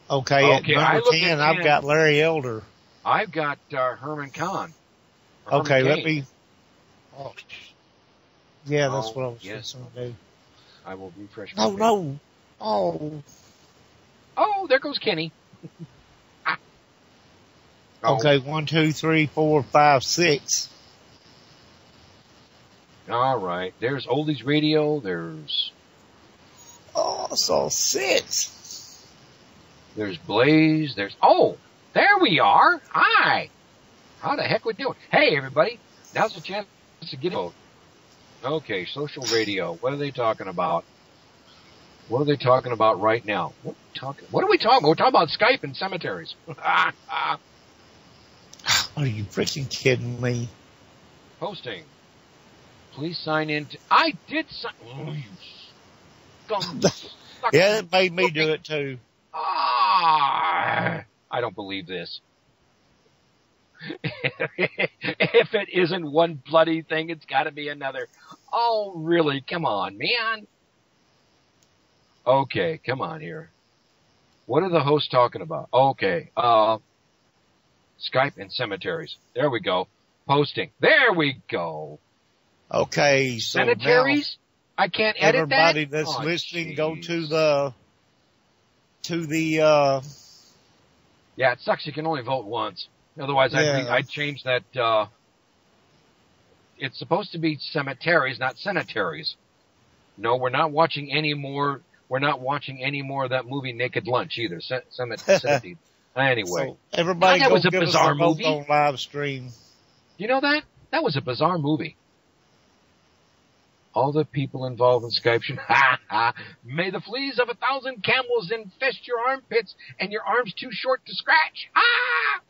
Okay, at number 10, I've got Larry Elder. I've got Herman Kahn. Okay, let me. Oh. Yeah, that's what I was going to do. I will refresh. No. Oh, there goes Kenny. Okay, 1, 2, 3, 4, 5, 6. All right. There's Oldies Radio. There's. I saw 6. There's Blaze. There's. There we are. Hi. How the heck we doing? Hey, everybody. Now's the chance to get in. Okay, social radio. What are they talking about? What are they talking about right now? What are we talking about? We're talking about Skype and cemeteries. Are you freaking kidding me? Posting. Please sign in. I did sign. Oh, you yeah, it made me do it too. I don't believe this. If it isn't one bloody thing, it's got to be another. Oh, really? Come on, man. Okay, come on here. What are the hosts talking about? Okay, Skype and cemeteries. There we go. Posting. There we go. Okay, so cemeteries. Now, I can't edit that. Everybody that's listening, go to the. Yeah, it sucks. You can only vote once. Otherwise, I'd change that. It's supposed to be cemeteries, not cemeteries. No, we're not watching any more we're not watching any more of that movie Naked Lunch either. Centipede. Anyway. So everybody God, that go was a give us bizarre a vote movie. on live stream. You know that? That was a bizarre movie. All the people involved in Skype should, may the fleas of 1,000 camels infest your armpits and your arms too short to scratch.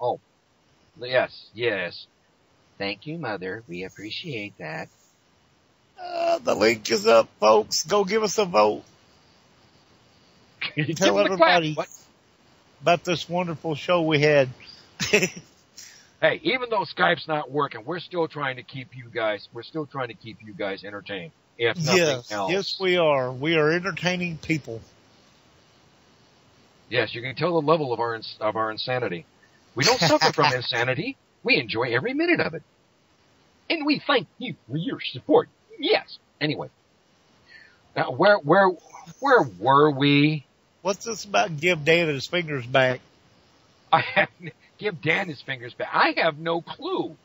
Oh, yes. Thank you, Mother. We appreciate that. The link is up, folks. Go give us a vote. Tell everybody about this wonderful show we had. Hey, even though Skype's not working, we're still trying to keep you guys entertained, if nothing else. Yes, we are. We are entertaining people. Yes, you can tell the level of our insanity. We don't suffer from insanity. We enjoy every minute of it. And we thank you for your support. Yes. Anyway. Now, where were we? What's this about give Dan his fingers back? Give Dan his fingers back. I have no clue.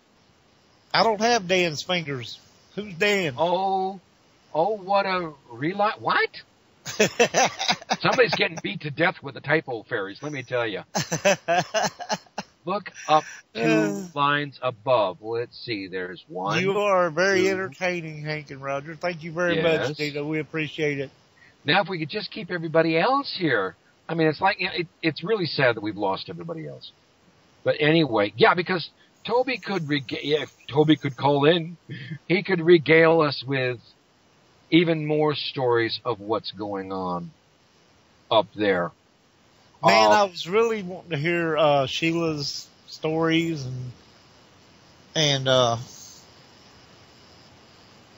I don't have Dan's fingers. Who's Dan? Oh, what a what? Somebody's getting beat to death with the typo fairies, let me tell you. Look up 2 lines above. Let's see, there's one. You are very 2. entertaining, Hank and Roger. Thank you very much, Dina. We appreciate it. Now, if we could just keep everybody else here. I mean, it's like, it's really sad that we've lost everybody else. But anyway, yeah, because Toby could if Toby could call in, he could regale us with even more stories of what's going on up there. Man, I was really wanting to hear Sheila's stories and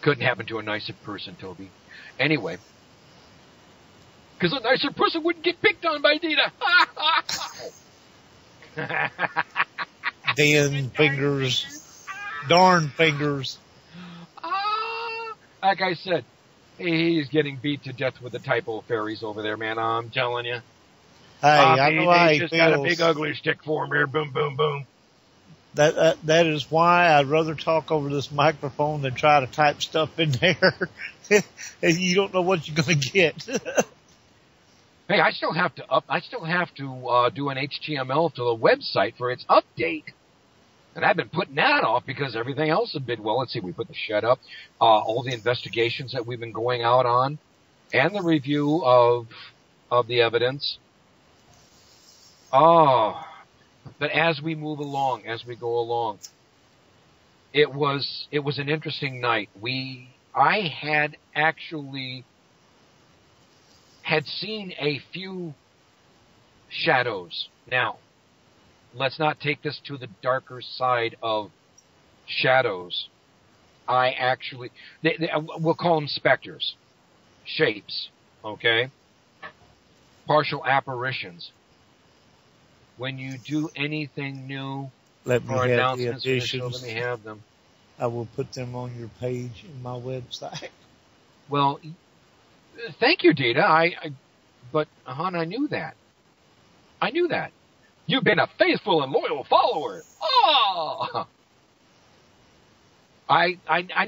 couldn't happen to a nicer person, Toby. Anyway, because a nicer person wouldn't get picked on by Dina. Darn fingers. Like I said, he's getting beat to death with the typo fairies over there, man. I'm telling you. Hey, I know how he just feels. got a big ugly stick for him here. Boom, boom, boom. That is why I'd rather talk over this microphone than try to type stuff in there. You don't know what you're going to get. Hey, I still have to do an HTML to the website for its update. And I've been putting that off because everything else had been, well, let's see, we put the shed up, all the investigations that we've been going out on, and the review of the evidence. But as we move along, as we go along, it was an interesting night. I had actually seen a few shadows. Now, let's not take this to the darker side of shadows. I actually, we'll call them specters, shapes, okay? Partial apparitions. When you do anything new Let me or have announcements the for the show, additions. let me have them. I will put them on your page in my website. Well, thank you, Dita. But, hon, I knew that. You've been a faithful and loyal follower. Oh! I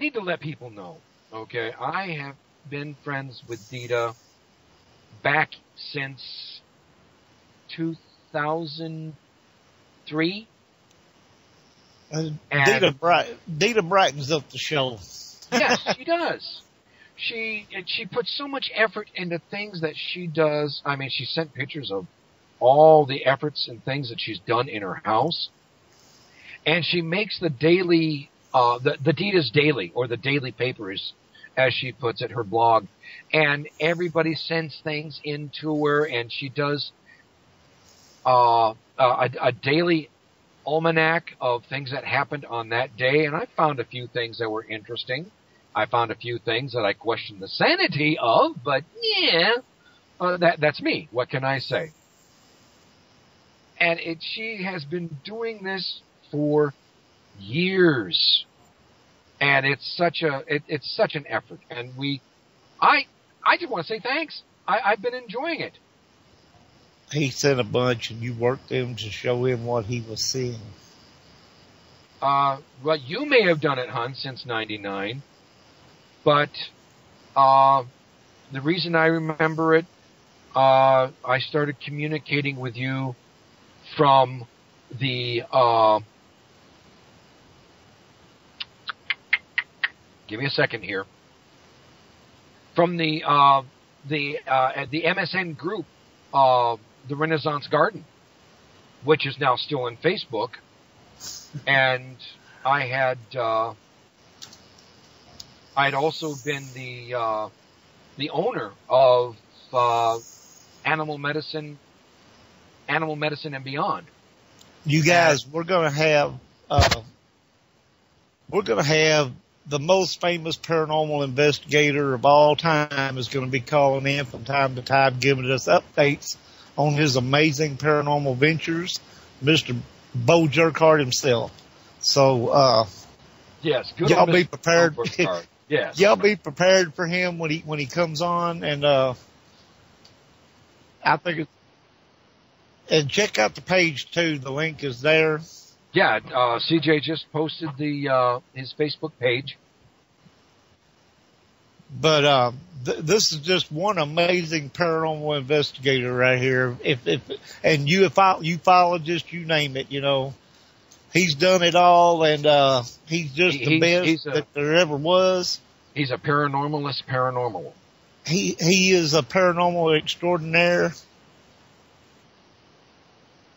need to let people know, okay? I have been friends with Dita back since 2003. Dita brightens up the show. Yes, she does. She puts so much effort into things that she does. I mean, she sent pictures of all the efforts and things that she's done in her house. And she makes the daily, the Dita's Daily, or the daily papers, as she puts it, her blog. And everybody sends things into her, and she does a daily almanac of things that happened on that day. And I found a few things that were interesting. I found a few things that I questioned the sanity of, but yeah, that's me. What can I say? And she has been doing this for years, and it's such an effort. And I just want to say thanks. I've been enjoying it. He sent a bunch, and you worked them to show him what he was seeing. Well, you may have done it, hon, since '99. But the reason I remember it, I started communicating with you from the, give me a second here, from the MSN group, the Renaissance Garden, which is now still in Facebook. And I had, I'd also been the owner of, Animal Medicine and Beyond. You guys, we're gonna have the most famous paranormal investigator of all time is going to be calling in from time to time, giving us updates on his amazing paranormal ventures, Mr. Bo Jerkhart himself. So, yes, good y'all old be Mr. prepared. Jerkhart. Yes, Y'all be prepared for him when he comes on, and I think and check out the page too. The link is there. yeah. CJ just posted his Facebook page. But this is just one amazing paranormal investigator right here. And ufologist, you name it, he's done it all, and he's just the best that there ever was. He's a paranormal. He is a paranormal extraordinaire.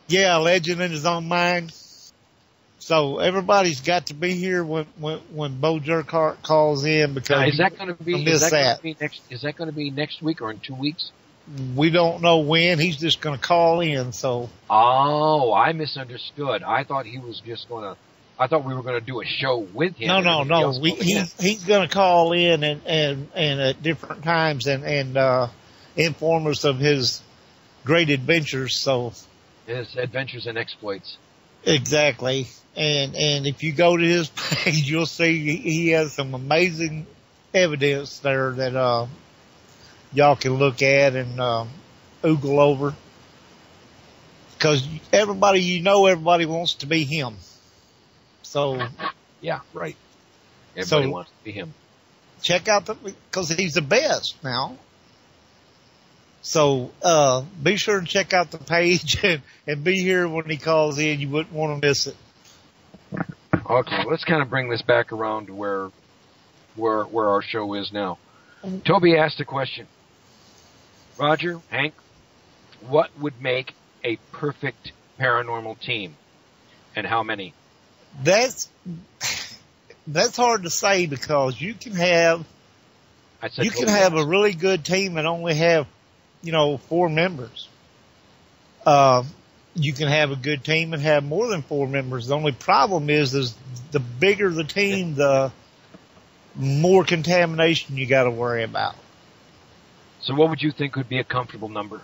Yeah, a legend in his own mind. So everybody's got to be here when Bo Jerkhart calls in, because is that going to be next week or in 2 weeks? We don't know when. He's just going to call in. So. Oh, I misunderstood. I thought he was just going to. I thought we were going to do a show with him. No. He's going to call in and at different times and inform us of his great adventures. So. His adventures and exploits. Exactly. And if you go to his page, you'll see he has some amazing evidence there that y'all can look at and oogle over. Because everybody wants to be him. So yeah, right. Everybody wants to be him. Check out because he's the best now. So be sure and check out the page and be here when he calls in. You wouldn't want to miss it. Okay, let's kind of bring this back around to where our show is now. Toby asked a question. Roger, Hank, what would make a perfect paranormal team, and how many? That's hard to say, because you can have a really good team and only have 4 members. You can have a good team and have more than 4 members. The only problem is the bigger the team, the more contamination you got to worry about. So what would you think would be a comfortable number?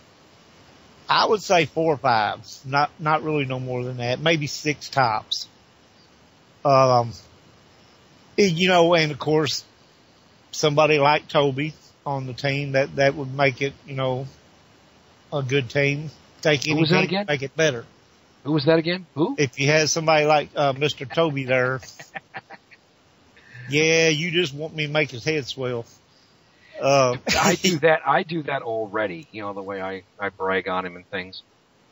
I would say 4 or 5. Not really no more than that. Maybe 6 tops. And of course, somebody like Toby on the team, that would make it, a good team. Take anything to make it better. Who was that again? Who? If you had somebody like Mr. Toby there, yeah, you just want me to make his head swell. I do that already. The way I brag on him and things.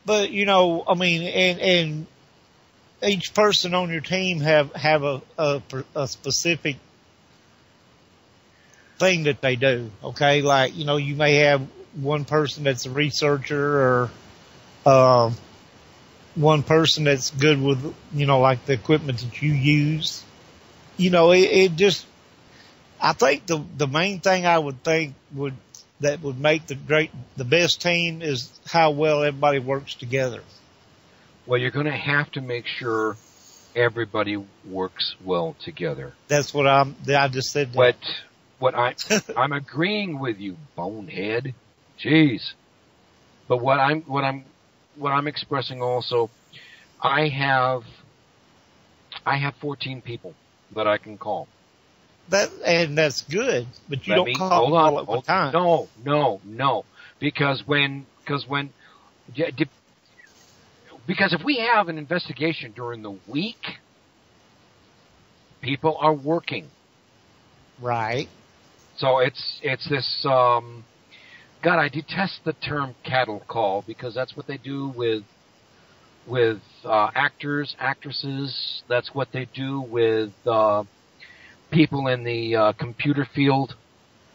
But and each person on your team have a specific thing that they do. Okay, like you may have one person that's a researcher, or one person that's good with like the equipment that you use. I think the main thing I would think would make the best team is how well everybody works together. Well, you're going to have to make sure everybody works well together. That's what I just said. That. I'm agreeing with you, bonehead. Jeez. But what I'm expressing also, I have 14 people that I can call. That's good, but you don't call all at one time. No. Because if we have an investigation during the week, people are working. Right. So it's this, God, I detest the term cattle call because that's what they do with actors, actresses. That's what they do with people in the computer field.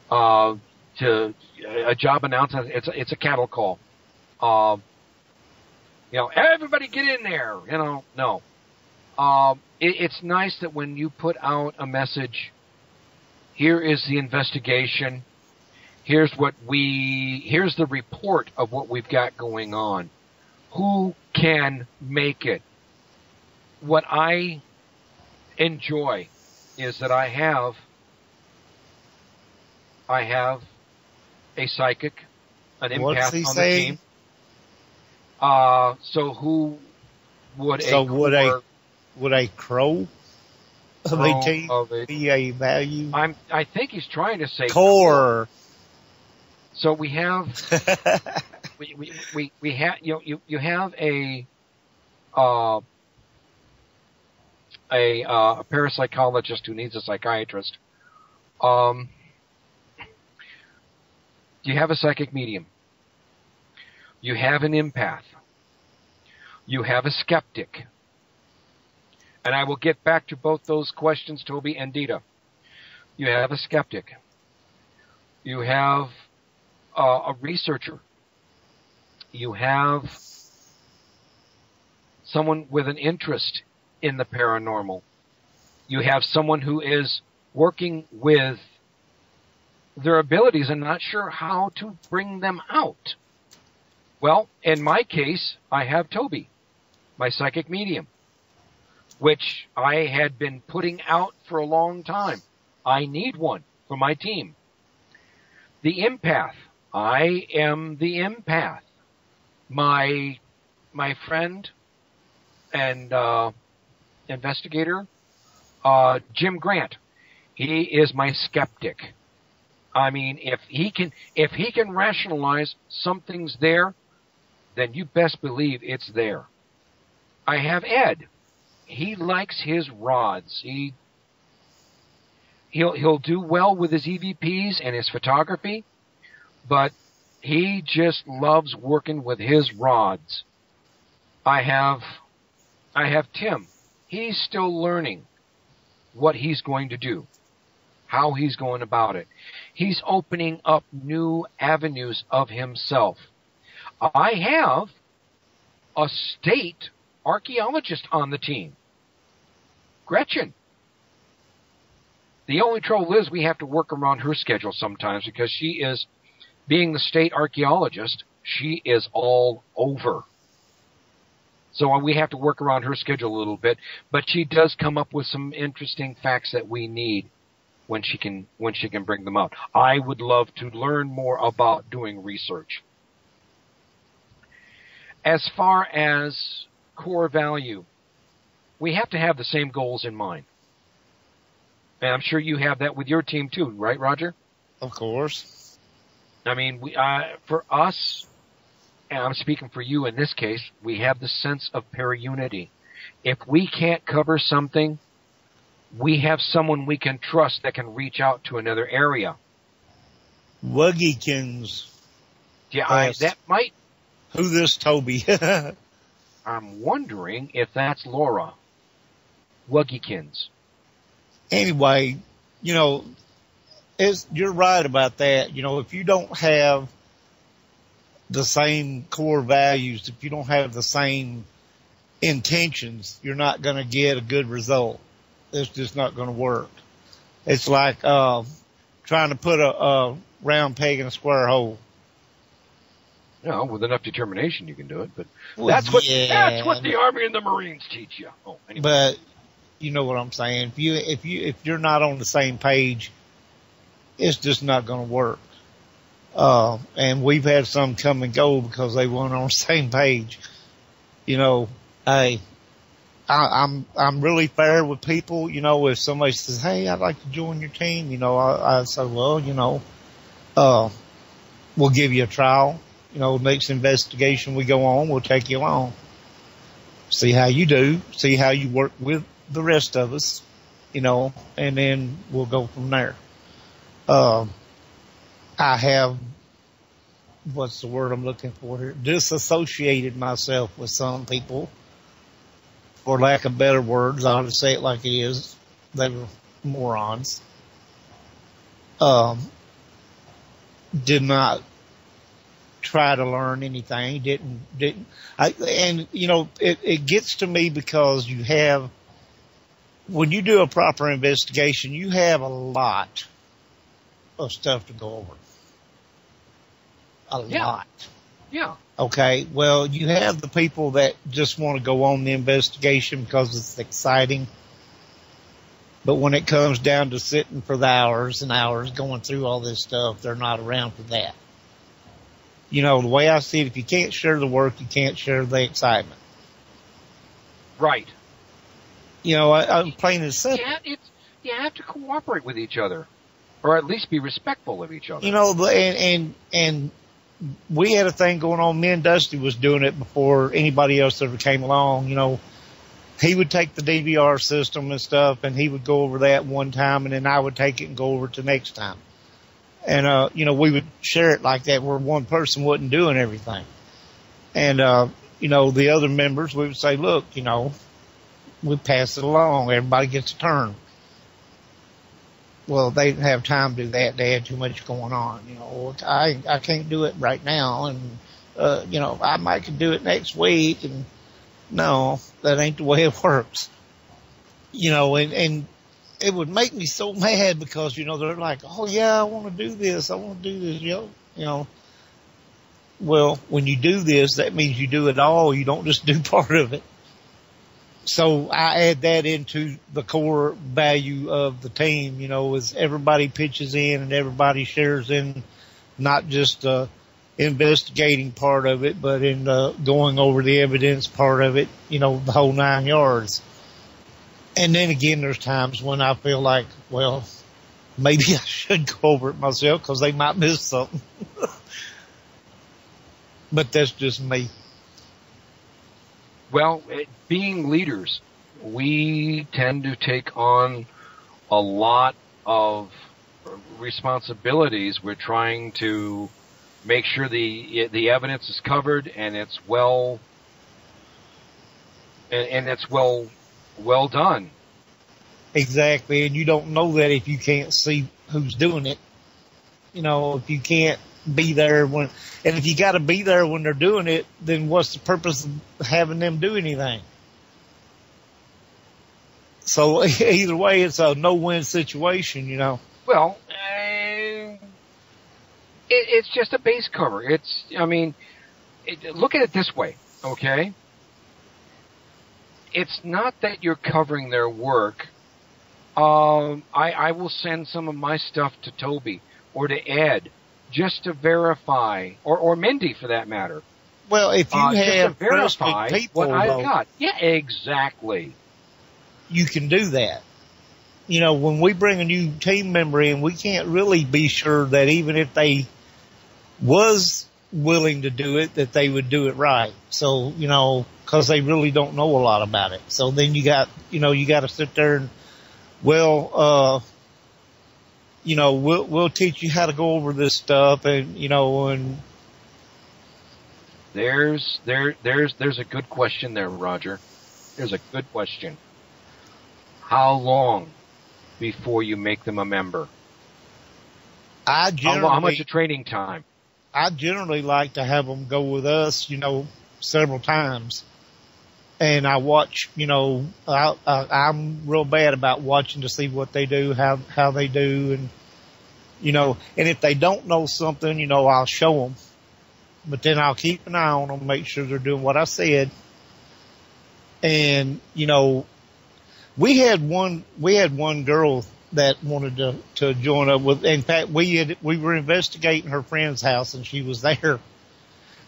To a job announcement, it's a cattle call. Everybody get in there. No. It's nice that when you put out a message, here is the investigation. Here's the report of what we've got going on. Who can make it? What I enjoy is that I have a psychic, an empath on the team. So who would would a crow of a team be a value? I think he's trying to say core. So we have we have you have a parapsychologist who needs a psychiatrist. You have a psychic medium. You have an empath. You have a skeptic. And I will get back to both those questions, Toby and Dita. You have a skeptic. You have a researcher. You have someone with an interest in the paranormal. You have someone who is working with their abilities and not sure how to bring them out. Well, in my case, I have Toby, my psychic medium, which I had been putting out for a long time. I need one for my team. The empath. I am the empath. My friend and investigator, Jim Grant, he is my skeptic. I mean, if he can rationalize something's there, then you best believe it's there. I have Ed. He likes his rods. He'll do well with his EVPs and his photography, but he just loves working with his rods. I have Tim. He's still learning what he's going to do, how he's going about it. He's opening up new avenues of himself. I have a state archaeologist on the team, Gretchen. The only trouble is we have to work around her schedule sometimes because she is, being the state archaeologist, she is all over. So we have to work around her schedule a little bit, but she does come up with some interesting facts that we need when she can bring them out. I would love to learn more about doing research. As far as core value, we have to have the same goals in mind. And I'm sure you have that with your team too, right, Roger? Of course. I mean, for us, and I'm speaking for you in this case, we have the sense of para-unity. If we can't cover something, we have someone we can trust that can reach out to another area. Wuggykins. Yeah, that might. Who this Toby? I'm wondering if that's Laura. Wuggykins. Anyway, you're right about that. If you don't have the same core values, if you don't have the same intentions, you're not going to get a good result. It's just not going to work. It's like trying to put a round peg in a square hole. With enough determination you can do it, but that's what the Army and the Marines teach you. Oh, anyway. But you know what I'm saying. If you're not on the same page, it's just not going to work. And we've had some come and go because they weren't on the same page. I'm really fair with people. If somebody says, "Hey, I'd like to join your team," I say, "Well, we'll give you a trial. Next investigation we go on, we'll take you along. See how you do. See how you work with the rest of us, and then we'll go from there." I have what's the word I'm looking for here? Disassociated myself with some people, for lack of better words. I'll just say it like it is. They were morons. Did not try to learn anything. And you know, it gets to me because when you do a proper investigation, you have a lot of stuff to go over. A lot. Yeah. Okay. Well, you have the people that just want to go on the investigation because it's exciting. But when it comes down to sitting for the hours and hours going through all this stuff, they're not around for that. You know, the way I see it, if you can't share the work, you can't share the excitement. Right. You know, I'm plain and simple. Yeah, you have to cooperate with each other, or at least be respectful of each other. You know, and we had a thing going on. Me and Dusty was doing it before anybody else ever came along. You know, he would take the DVR system and stuff, and he would go over that one time, and then I would take it and go over it the next time. And, you know, we would share it like that where one person wasn't doing everything. And, you know, the other members, we would say, look, you know, we pass it along. Everybody gets a turn. Well, they didn't have time to do that. They had too much going on. You know, I can't do it right now. And, you know, I might could do it next week. And no, that ain't the way it works. You know, and it would make me so mad because, you know, they're like, oh yeah, I want to do this. I want to do this. You know, well, when you do this, that means you do it all. You don't just do part of it. So I add that into the core value of the team, you know, as everybody pitches in and everybody shares in not just investigating part of it, but in going over the evidence part of it, you know, the whole 9 yards. And then again, there's times when I feel like, well, maybe I should go over it myself because they might miss something. But that's just me. Well, being leaders, we tend to take on a lot of responsibilities. We're trying to make sure the evidence is covered and it's well done. Exactly, and you don't know that if you can't see who's doing it. You know, if you can't be there and if you got to be there when they're doing it, then what's the purpose of having them do anything? So either way, it's a no-win situation, you know. Well, it's just a base cover. Look at it this way, okay? It's not that you're covering their work. I will send some of my stuff to Toby or to Ed just to verify, or Mindy for that matter. Well, if you have verify people, what I've got. Yeah, exactly. You can do that. You know, when we bring a new team member in, we can't really be sure that even if they was willing to do it, that they would do it right. So, you know, because they really don't know a lot about it. So then you got to sit there and, well, you know, we'll teach you how to go over this stuff, and you know, and there's a good question there, Roger. There's a good question. How long before you make them a member? How much a training time? I generally like to have them go with us, you know, several times. And I watch, you know, I'm real bad about watching to see what they do, how they do, and, you know, and if they don't know something, you know, I'll show them. But then I'll keep an eye on them, make sure they're doing what I said. And, you know, we had one girl that wanted to join up with, in fact, we were investigating her friend's house and she was there.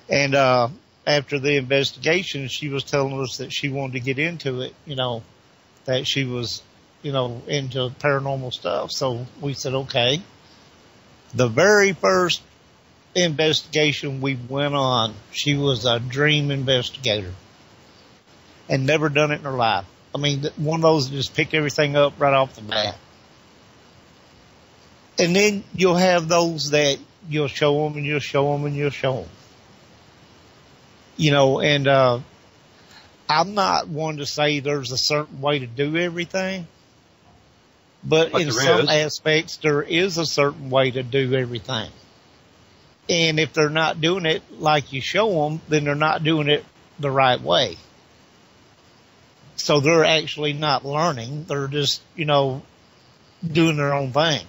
And, after the investigation, she was telling us that she wanted to get into it, you know, that she was, you know, into paranormal stuff. So we said, okay. The very first investigation we went on, she was a dream investigator and never done it in her life. I mean, one of those that just pick everything up right off the bat. And then you'll have those that you'll show them and you'll show them and you'll show them. And I'm not one to say there's a certain way to do everything, but in some aspects there is a certain way to do everything. And if they're not doing it like you show them, then they're not doing it the right way. So they're actually not learning. They're just, doing their own thing.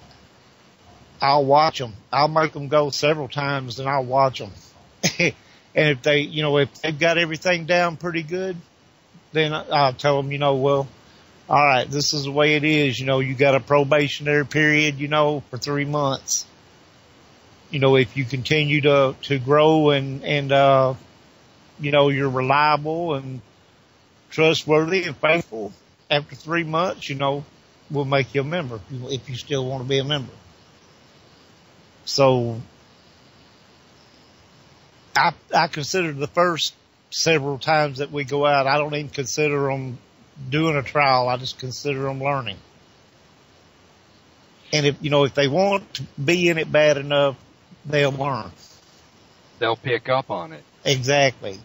I'll watch them. I'll make them go several times and I'll watch them. And if if they've got everything down pretty good, then I'll tell them, well, all right, this is the way it is. You got a probationary period, for 3 months. If you continue to grow and you're reliable and trustworthy and faithful, after 3 months, we'll make you a member if you still want to be a member. So I consider the first several times that we go out, I don't even consider them doing a trial. I just consider them learning. And if they want to be in it bad enough, they'll learn. They'll pick up on it. Exactly.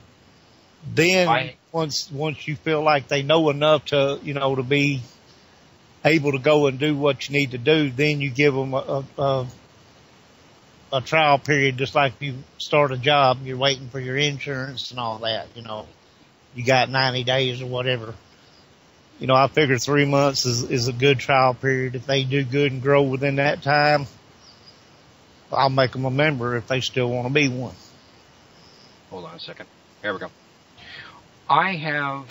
Then once you feel like they know enough to, to be able to go and do what you need to do, then you give them a trial period, just like you start a job, you're waiting for your insurance and all that, you got 90 days or whatever. I figure 3 months is a good trial period. If they do good and grow within that time, I'll make them a member if they still want to be one. Hold on a second. Here we go. I have,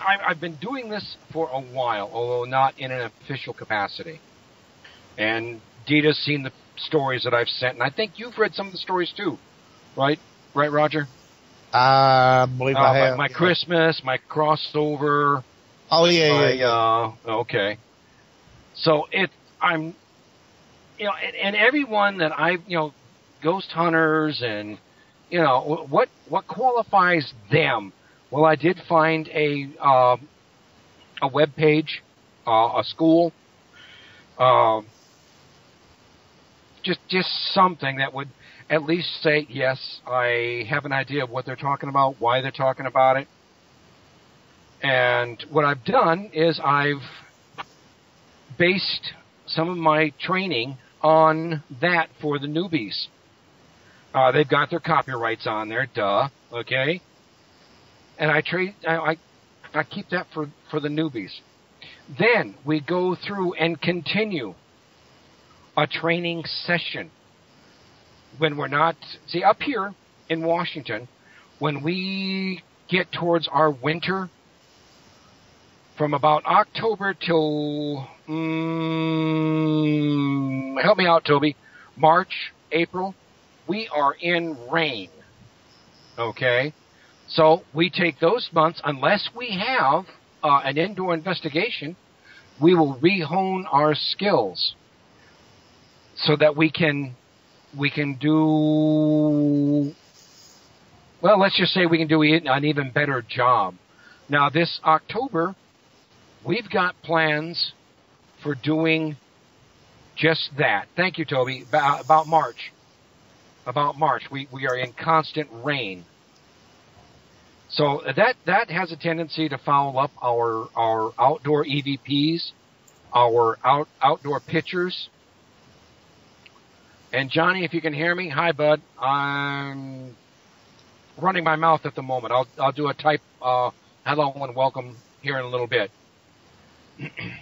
I've been doing this for a while, although not in an official capacity. And Dita's seen the stories that I've sent, and I think you've read some of the stories too, right? Right, Roger? I believe I have. My Christmas, my crossover. Oh, yeah. Okay. So and everyone that I've, ghost hunters and, what qualifies them? Well, I did find a web page, a school, just something that would at least say, yes, I have an idea of what they're talking about, why they're talking about it. And what I've done is I've based some of my training on that for the newbies. They've got their copyrights on there, duh, okay? And I keep that for the newbies. Then we go through and continue a training session. When we're not, see, up here in Washington, when we get towards our winter, from about October till, help me out, Toby, March, April, we are in rain. Okay? So we take those months, unless we have an indoor investigation, we will re-hone our skills so that we can do, well, let's just say we can do an even better job. Now, this October, we've got plans for doing just that. Thank you, Toby. About March. We are in constant rain. So that has a tendency to foul up our outdoor EVPs, our outdoor pictures. And Johnny, if you can hear me, hi, bud. I'm running my mouth at the moment. I'll do a type hello and welcome here in a little bit.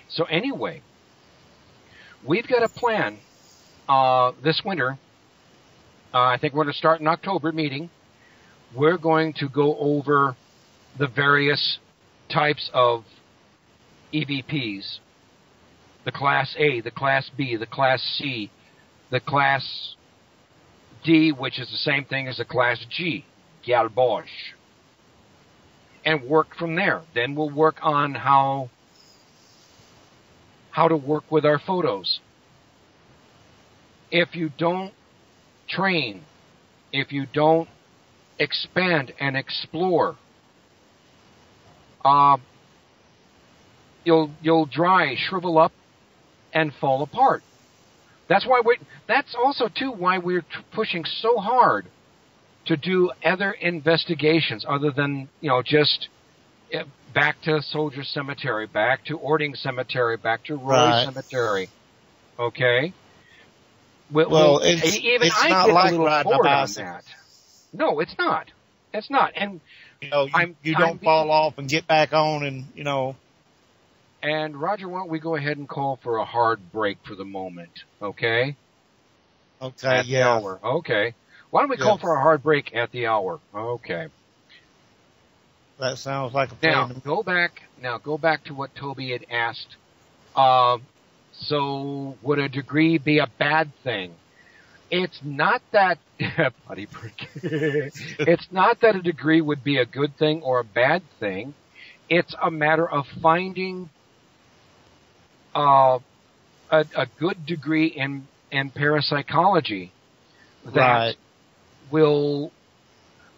So anyway, we've got a plan this winter. I think we're going to start in October meeting. We're going to go over the various types of EVPs. The Class A, the Class B, the Class C, the Class D, which is the same thing as the Class G, Gauge, and work from there. Then we'll work on how to work with our photos. If you don't train, if you don't expand and explore, you'll dry, shrivel up, and fall apart. That's why that's also too why we're pushing so hard to do other investigations other than, just back to Soldier Cemetery, back to Ording Cemetery, back to Roy Cemetery. Okay? Well, it's I not get like a little riding a bored on bicycle. that. No, it's not. It's not. And you don't fall off and get back on and, And Roger, why don't we go ahead and call for a hard break for the moment, okay? Okay, at the hour. Okay. Why don't we call for a hard break at the hour? Okay. That sounds like a plan. Now go back to what Toby had asked. So would a degree be a bad thing? It's not that, buddy prick. It's not that a degree would be a good thing or a bad thing. It's a matter of finding a good degree in parapsychology that will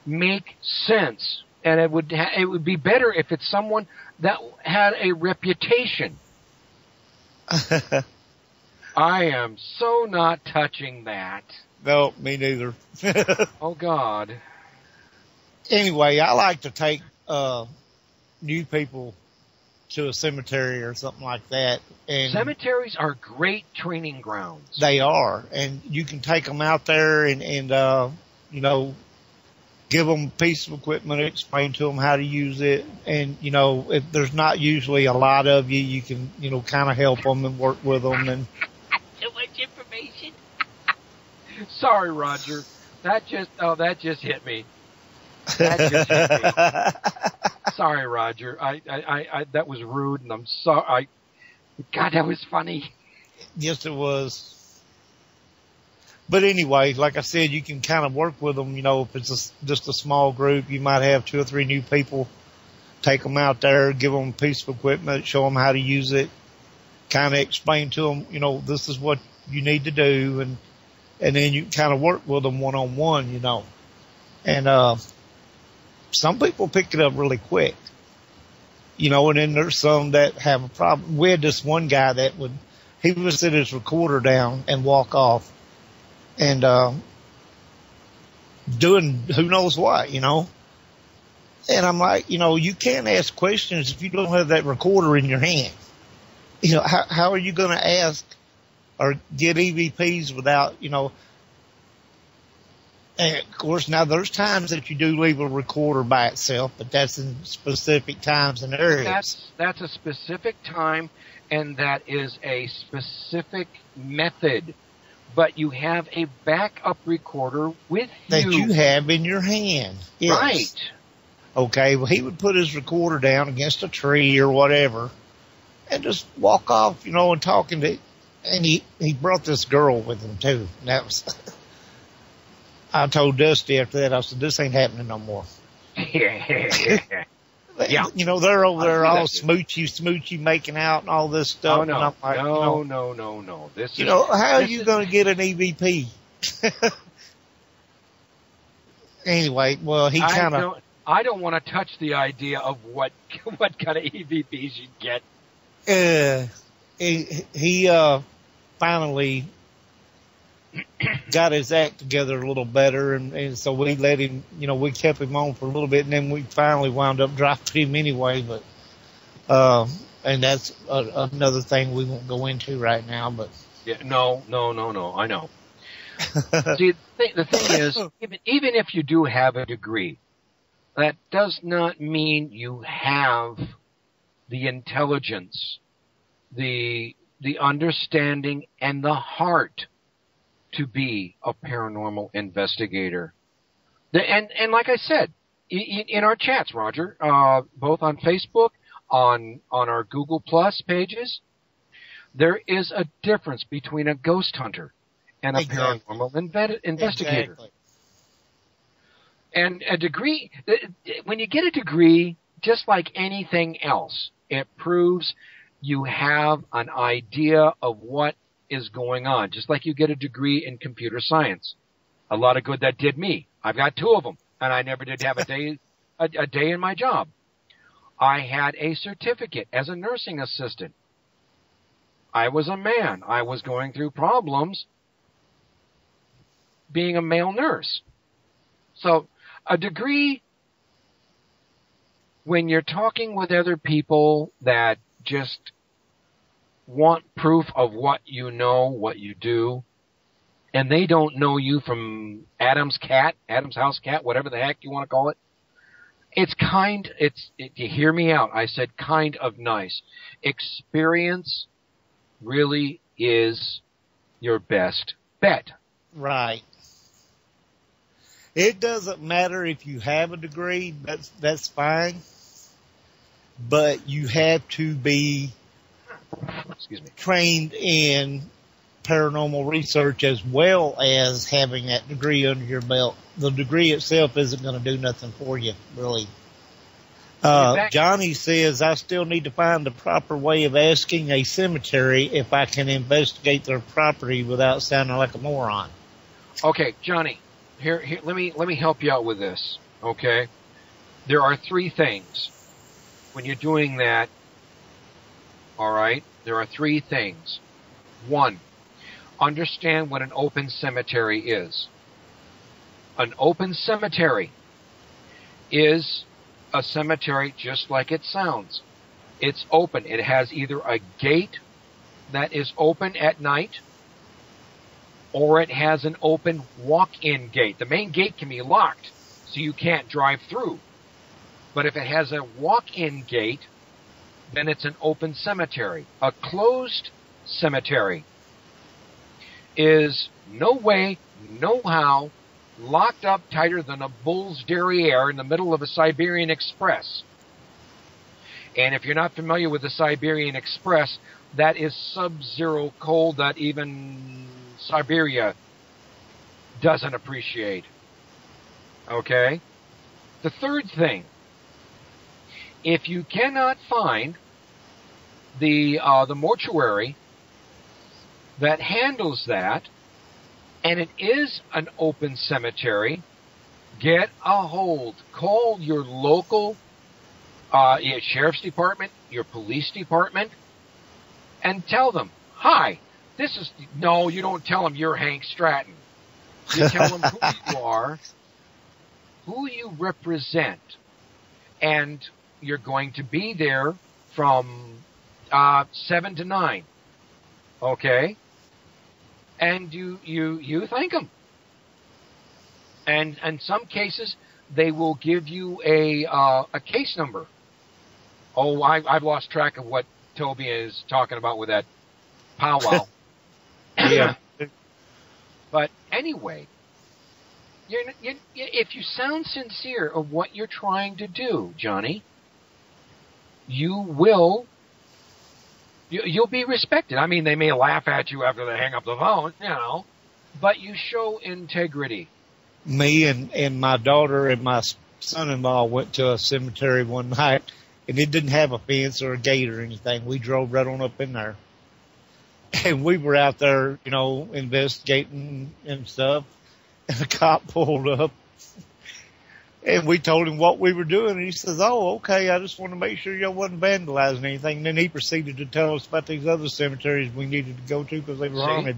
make sense, and it would be better if it's someone that had a reputation. I am so not touching that. No, me neither. Oh God. Anyway, I like to take new people to a cemetery or something like that. And cemeteries are great training grounds. They are, and you can take them out there and give them a piece of equipment, explain to them how to use it, and if there's not usually a lot of you, you can kind of help them and work with them. And too much information. Sorry, Roger. That just hit me. That just hit me. Sorry, Roger. I that was rude, and I'm sorry. God, that was funny. Yes, it was. But anyway, like I said, you can kind of work with them. If it's just a small group, you might have 2 or 3 new people. Take them out there, give them a piece of equipment, show them how to use it, kind of explain to them, this is what you need to do, and then you kind of work with them one-on-one, And some people pick it up really quick, and then there's some that have a problem. We had this one guy that he would sit his recorder down and walk off and doing who knows what, And I'm like, you can't ask questions if you don't have that recorder in your hand. How are you going to ask or get EVPs without, and of course, now there's times that you do leave a recorder by itself, but that's in specific times and areas. That's a specific time, and that is a specific method. But you have a backup recorder with that you have in your hand. Yes. Right. Okay, well, he would put his recorder down against a tree or whatever and just walk off, and talking to, and he brought this girl with him too. And that was, I told Dusty after that, I said, this ain't happening no more. Yeah. They're over there all smoochy, making out and all this stuff. Oh, no. And I'm like, no. How are you going to get an EVP? Anyway, well, he kind of... I don't want to touch the idea of what kind of EVPs you get. He finally got his act together a little better, and so we let him, we kept him on for a little bit, and then we finally wound up dropping him anyway, but and that's another thing we won't go into right now, but... Yeah, no, I know. See, the thing is, even if you do have a degree, that does not mean you have the intelligence, the understanding, and the heart to be a paranormal investigator. And like I said, in our chats, Roger, both on Facebook, on our Google Plus pages, there is a difference between a ghost hunter and a paranormal investigator. Exactly. And a degree, when you get a degree, just like anything else, it proves you have an idea of what is going on, just like you get a degree in computer science. A lot of good that did me. I've got 2 of them, and I never did have a day in my job. I had a certificate as a nursing assistant. I was a man. I was going through problems being a male nurse. So a degree, when you're talking with other people that just want proof of what you know, what you do, and they don't know you from Adam's house cat, whatever the heck you want to call it, you hear me out. I said kind of nice. Experience really is your best bet. Right. It doesn't matter if you have a degree, that's fine. But you have to be trained in paranormal research as well as having that degree under your belt. The degree itself isn't going to do nothing for you, really. Johnny says, I still need to find the proper way of asking a cemetery if I can investigate their property without sounding like a moron. Okay, Johnny, here let me help you out with this, okay? There are 3 things when you're doing that, all right? There are 3 things. 1, understand what an open cemetery is. An open cemetery is a cemetery just like it sounds. It's open. It has either a gate that is open at night, or it has an open walk-in gate. The main gate can be locked, so you can't drive through. But if it has a walk-in gate, then it's an open cemetery. A closed cemetery is no way, no how, locked up tighter than a bull's derriere in the middle of a Siberian Express. And if you're not familiar with the Siberian Express, that is sub-zero cold that even Siberia doesn't appreciate. Okay? The third thing, if you cannot find the mortuary that handles that, and it is an open cemetery, get a hold. Call your local your sheriff's department, your police department, and tell them, hi, no, you don't tell them you're Hank Stratton. You tell them who you are, who you represent, and you're going to be there from 7 to 9. Okay? And you thank them. And in some cases, they will give you a case number. Oh, I've lost track of what Toby is talking about with that powwow. Yeah. But anyway, if you sound sincere of what you're trying to do, Johnny, you'll be respected. I mean, they may laugh at you after they hang up the phone, but you show integrity. Me and my daughter and my son-in-law went to a cemetery one night, and it didn't have a fence or a gate or anything. We drove right on up in there. And we were out there, investigating and stuff, and a cop pulled up. And we told him what we were doing, and he says, oh, okay, I just want to make sure y'all wasn't vandalizing anything. And then he proceeded to tell us about these other cemeteries we needed to go to because they were haunted.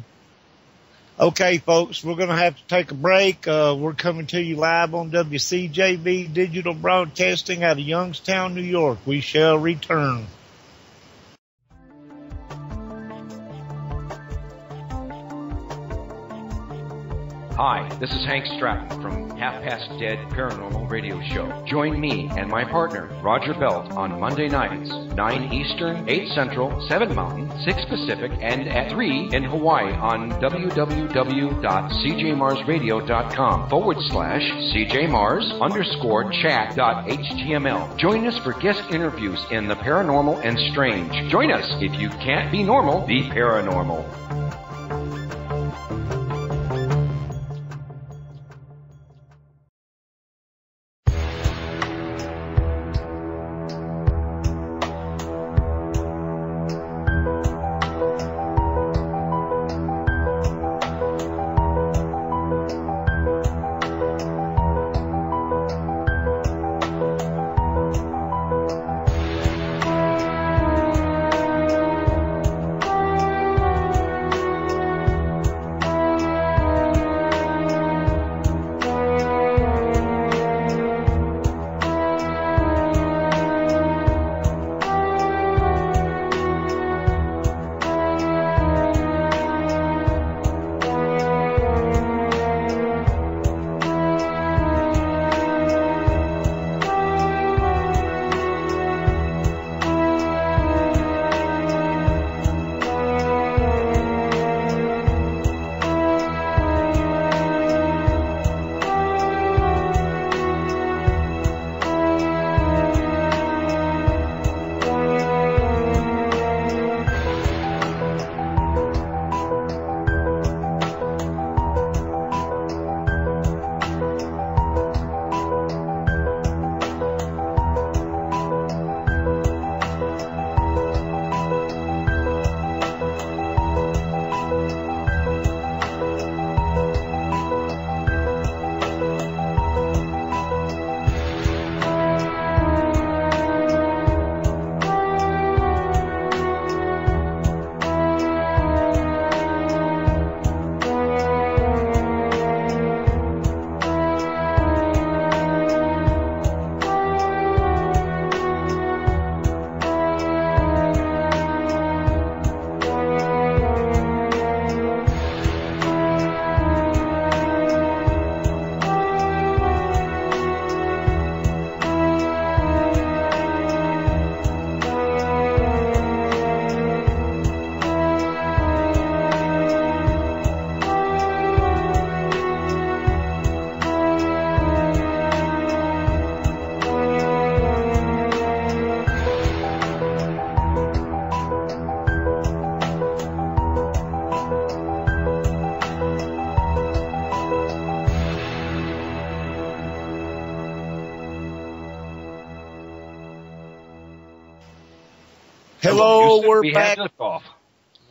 Okay, folks, we're going to have to take a break. We're coming to you live on WCJB Digital Broadcasting out of Youngstown, New York. We shall return. Hi, this is Hank Stratton from Half Past Dead Paranormal Radio Show. Join me and my partner, Roger Belt, on Monday nights, 9 Eastern, 8 Central, 7 Mountain, 6 Pacific, and at 3 in Hawaii on www.cjmars.com/CJMars_chat.html. Join us for guest interviews in the paranormal and strange. Join us. If you can't be normal, be paranormal. Hello, Houston. we're We back. had liftoff.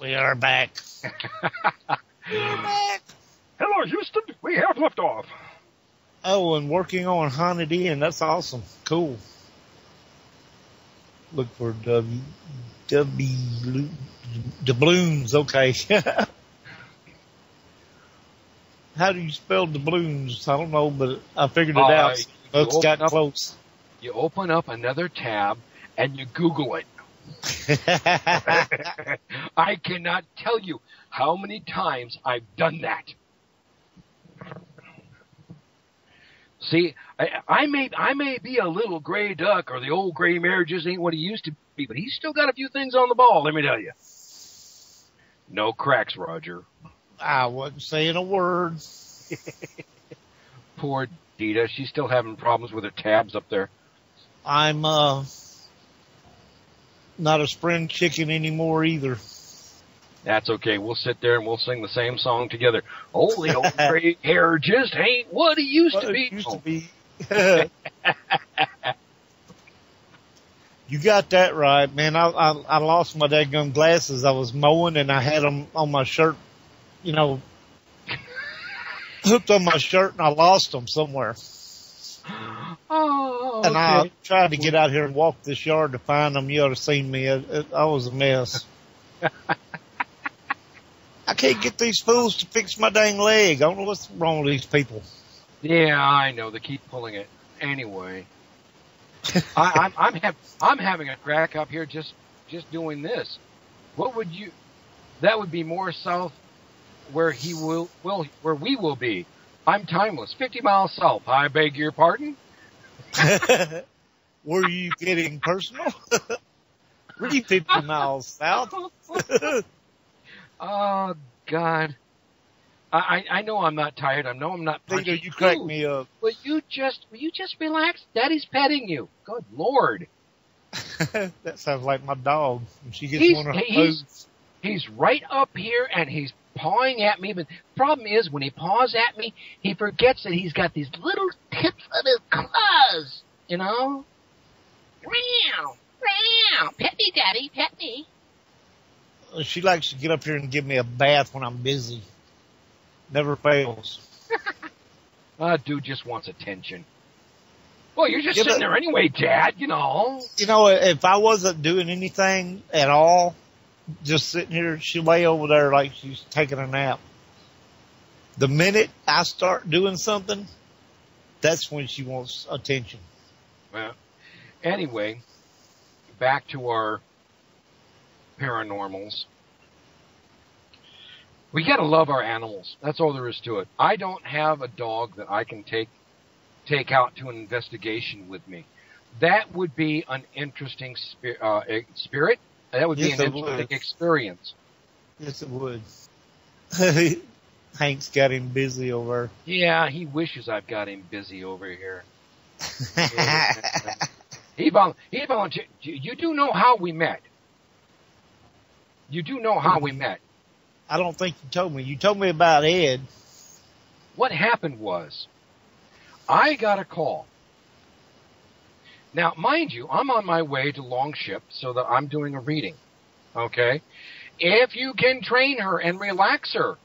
We are back. We're back. Hello, Houston. We have liftoff. Oh, and working on Haunted Inn. That's awesome. Cool. Look for doubloons. Okay. How do you spell doubloons? I don't know, but I figured it out. Folks got close. You open up another tab and you Google it. I cannot tell you how many times I've done that. See, I may be a little gray duck, or the old gray mare just ain't what he used to be, but he's still got a few things on the ball, let me tell you. No cracks, Roger. I wasn't saying a word. Poor Dita, she's still having problems with her tabs up there. I'm not a spring chicken anymore either. That's okay. We'll sit there and we'll sing the same song together. Oh, the old gray hair just ain't what it used to be. You got that right, man. I lost my daggum glasses. I was mowing and I had them on my shirt, hooked on my shirt, and I lost them somewhere. Oh, okay. And I tried to get out here and walk this yard to find them. You ought to have seen me. I was a mess. I can't get these fools to fix my dang leg. I don't know what's wrong with these people. Yeah, I know. They keep pulling it. Anyway, I'm having a crack up here just doing this. What would you? That would be more south where where we will be. I'm timeless. 50 miles south. I beg your pardon. Were you getting personal? 50 miles south. Oh, God. I know I'm not tired. I know I'm not punching. You crack me up. Will you just relax? Daddy's petting you. Good Lord. That sounds like my dog. When she gets one of her foods. He's right up here and he's pawing at me. But the problem is when he paws at me, he forgets that he's got these little tips of his claws. Meow. Meow. Pet me, Daddy. Pet me. She likes to get up here and give me a bath when I'm busy. Never fails. Dude just wants attention. Well, you're just sitting there anyway, Dad, If I wasn't doing anything at all, just sitting here, she'd lay over there like she's taking a nap. The minute I start doing something, that's when she wants attention. Well, anyway, back to our paranormals. We gotta love our animals. That's all there is to it. I don't have a dog that I can take out to an investigation with me. That would be an interesting spirit. That would be an interesting experience. Yes, it would. Hank's got him busy over. Yeah, he wishes I've got him busy over here. He volunteered. You do know how we met. You do know how we met. I don't think you told me. You told me about Ed. What happened was, I got a call. Now, mind you, I'm on my way to Longship so that I'm doing a reading. Okay? If you can train her and relax her,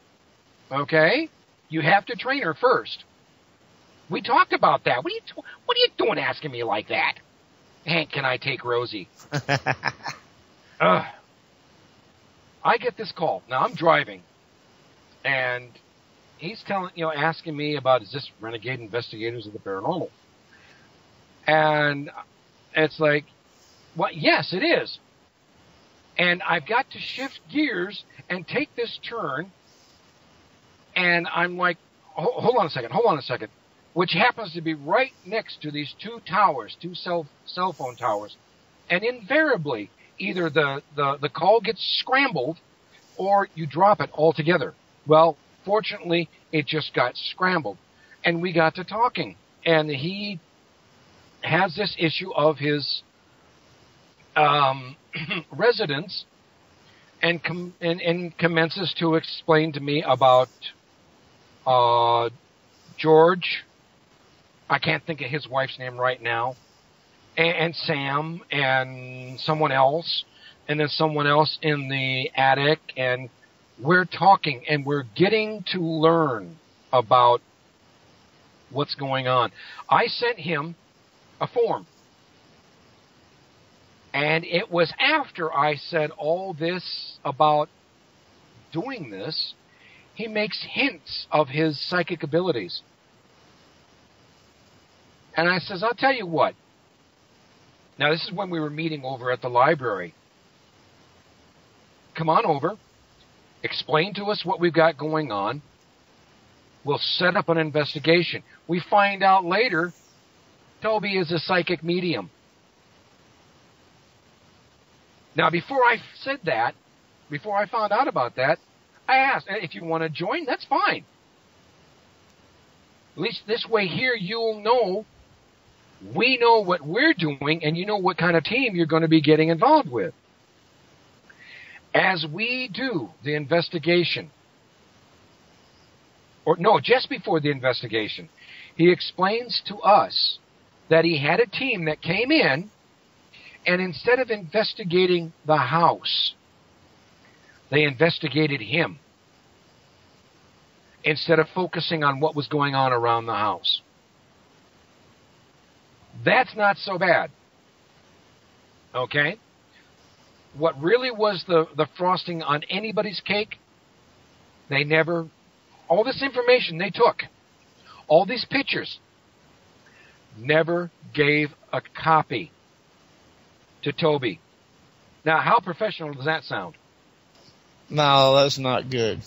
okay, you have to train her first. We talked about that. What are you doing asking me like that? Hank, can I take Rosie? I get this call. Now, I'm driving, and he's asking me about, is this Renegade Investigators of the Paranormal? And it's like, well, yes, it is. And I've got to shift gears and take this turn, and I'm like, hold on a second, which happens to be right next to these two towers, two cell phone towers. And invariably, either the call gets scrambled or you drop it altogether. Well, fortunately, it just got scrambled. And we got to talking. And he has this issue of his residence and commences to explain to me about George. I can't think of his wife's name right now. And Sam and someone else. and then someone else in the attic, and we're talking, and we're getting to learn about what's going on. I sent him a form, and it was after I said all this about doing this, he makes hints of his psychic abilities. And I says, I'll tell you what. Now, this is when we were meeting over at the library. Come on over. Explain to us what we've got going on. We'll set up an investigation. We find out later Toby is a psychic medium. Now, before I said that, before I found out about that, I asked, if you want to join, that's fine. At least this way here, you'll know, we know what we're doing, and you know what kind of team you're going to be getting involved with. As we do the investigation, or no, just before the investigation, he explains to us that he had a team that came in, and instead of investigating the house, they investigated him instead of focusing on what was going on around the house. That's not so bad. Okay? What really was the frosting on anybody's cake, they never, all this information they took, all these pictures, never gave a copy to Toby. Now, how professional does that sound? No, that's not good.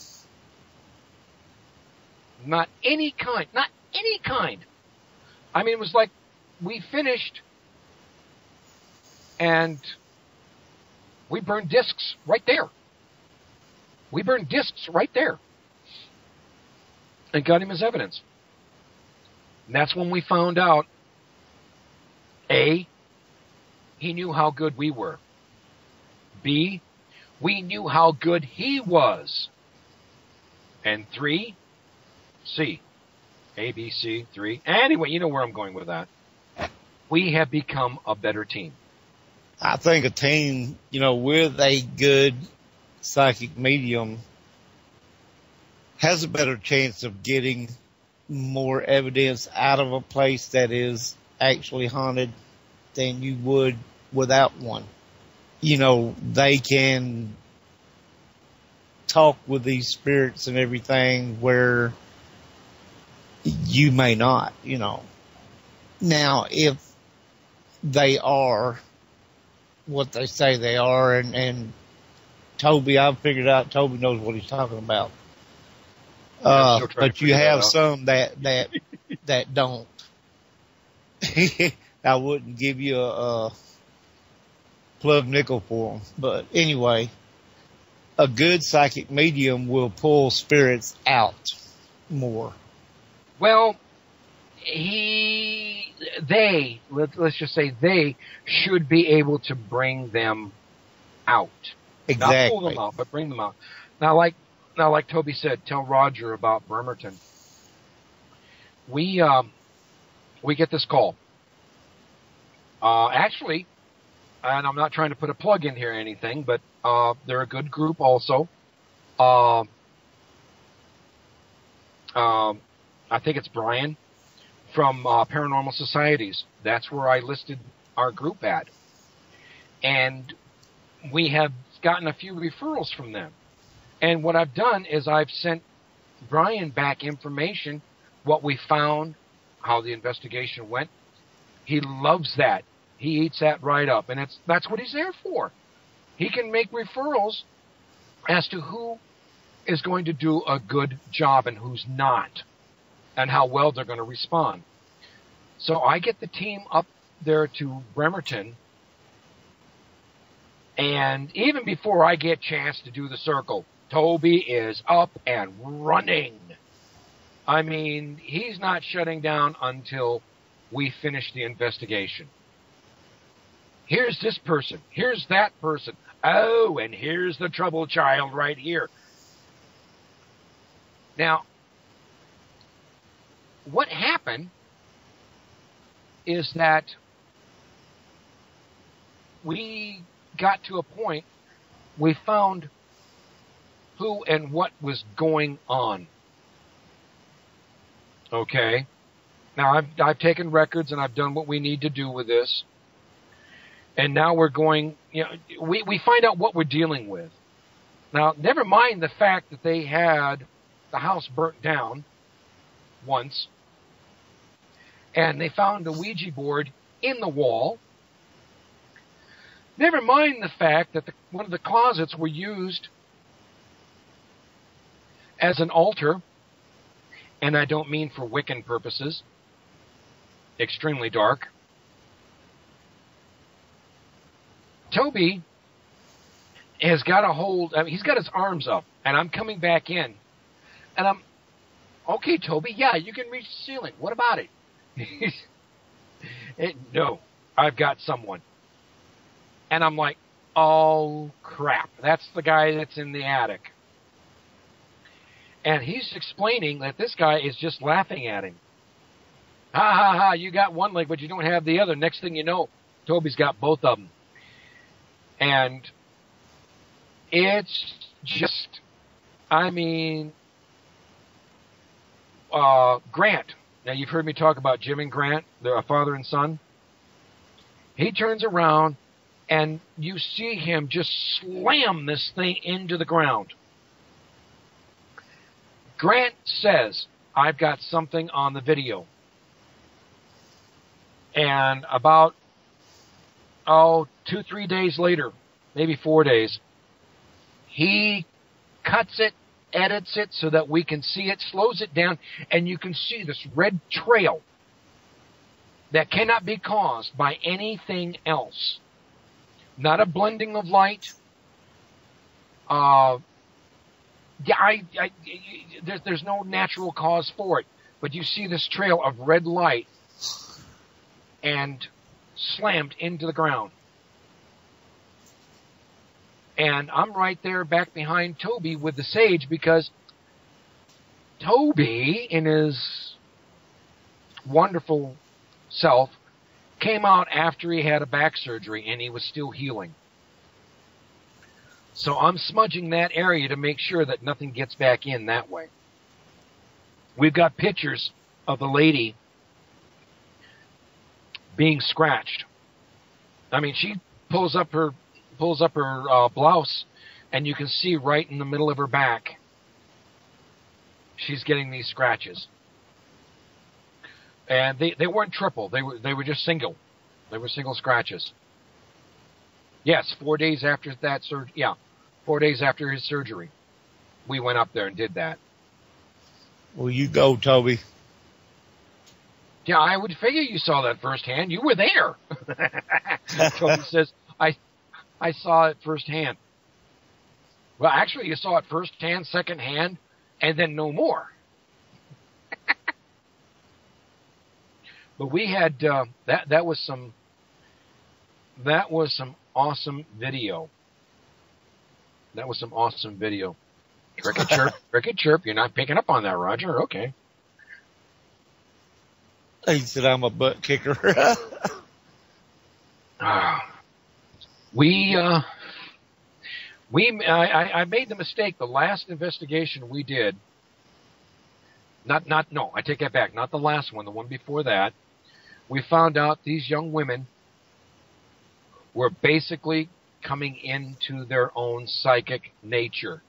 Not any kind. Not any kind. I mean, it was like we finished and we burned discs right there. We burned discs right there and got him as evidence. And that's when we found out, A, he knew how good we were. B, we knew how good he was. And 3, C. A, B, C, 3. Anyway, you know where I'm going with that. We have become a better team. I think a team, with a good psychic medium has a better chance of getting more evidence out of a place that is actually haunted than you would without one. They can talk with these spirits and everything where you may not, Now, if they are what they say they are, and Toby, I've figured out Toby knows what he's talking about. But you have some that don't. I wouldn't give you a plug nickel for them. But anyway, a good psychic medium will pull spirits out more. Well, let's just say they should be able to bring them out. Exactly. Not pull them out, but bring them out. Now, like Toby said, tell Roger about Bremerton. We get this call. Actually, and I'm not trying to put a plug in here or anything, but they're a good group also. I think it's Brian from Paranormal Societies. That's where I listed our group at. And we have gotten a few referrals from them. And what I've done is I've sent Brian back information, what we found, how the investigation went. He loves that. He eats that right up. And that's what he's there for. He can make referrals as to who is going to do a good job and who's not, and how well they're going to respond. So I get the team up there to Bremerton, and even before I get a chance to do the circle, Toby is up and running. I mean, he's not shutting down until we finish the investigation. Here's this person. Here's that person. Oh, and here's the trouble child right here. Now, what happened is that we got to a point we found who and what was going on. Okay? Now, I've taken records and I've done what we need to do with this. And now we're going, we find out what we're dealing with. Now, never mind the fact that they had the house burnt down once, and they found a Ouija board in the wall. Never mind the fact that one of the closets were used as an altar, and I don't mean for Wiccan purposes. Extremely dark. Toby has got a hold, he's got his arms up, and I'm coming back in, and I'm, okay, Toby, yeah, you can reach the ceiling. What about it? No, I've got someone. And I'm like, oh, crap, that's the guy that's in the attic. And he's explaining that this guy is just laughing at him. Ha, ha, ha, you got one leg, but you don't have the other. Next thing you know, Toby's got both of them. And it's just, Grant. Now, you've heard me talk about Jim and Grant, they're a father and son. He turns around, and you see him just slam this thing into the ground. Grant says, I've got something on the video. And about, 2-3 days later, maybe 4 days, he cuts it, edits it so that we can see it, slows it down, and you can see this red trail that cannot be caused by anything else. Not a blending of light. There's no natural cause for it, but you see this trail of red light and slammed into the ground. And I'm right there back behind Toby with the sage because Toby, in his wonderful self, came out after he had a back surgery and he was still healing. So I'm smudging that area to make sure that nothing gets back in that way. We've got pictures of the lady being scratched. I mean, she pulls up her blouse, and you can see right in the middle of her back, she's getting these scratches. And they weren't triple; they were just single. They were single scratches. Yes, 4 days after that 4 days after his surgery, we went up there and did that. Well, you go, Toby. Yeah, I would figure you saw that firsthand. You were there. Toby says, I saw it firsthand. Well, actually, you saw it firsthand, secondhand, and then no more. But we had that was some awesome video. That was some awesome video. Cricket chirp, cricket chirp. You're not picking up on that, Roger. Okay. He said I'm a butt kicker. I made the mistake. The last investigation we did. No, I take that back. Not the last one. The one before that. We found out these young women were basically coming into their own psychic nature,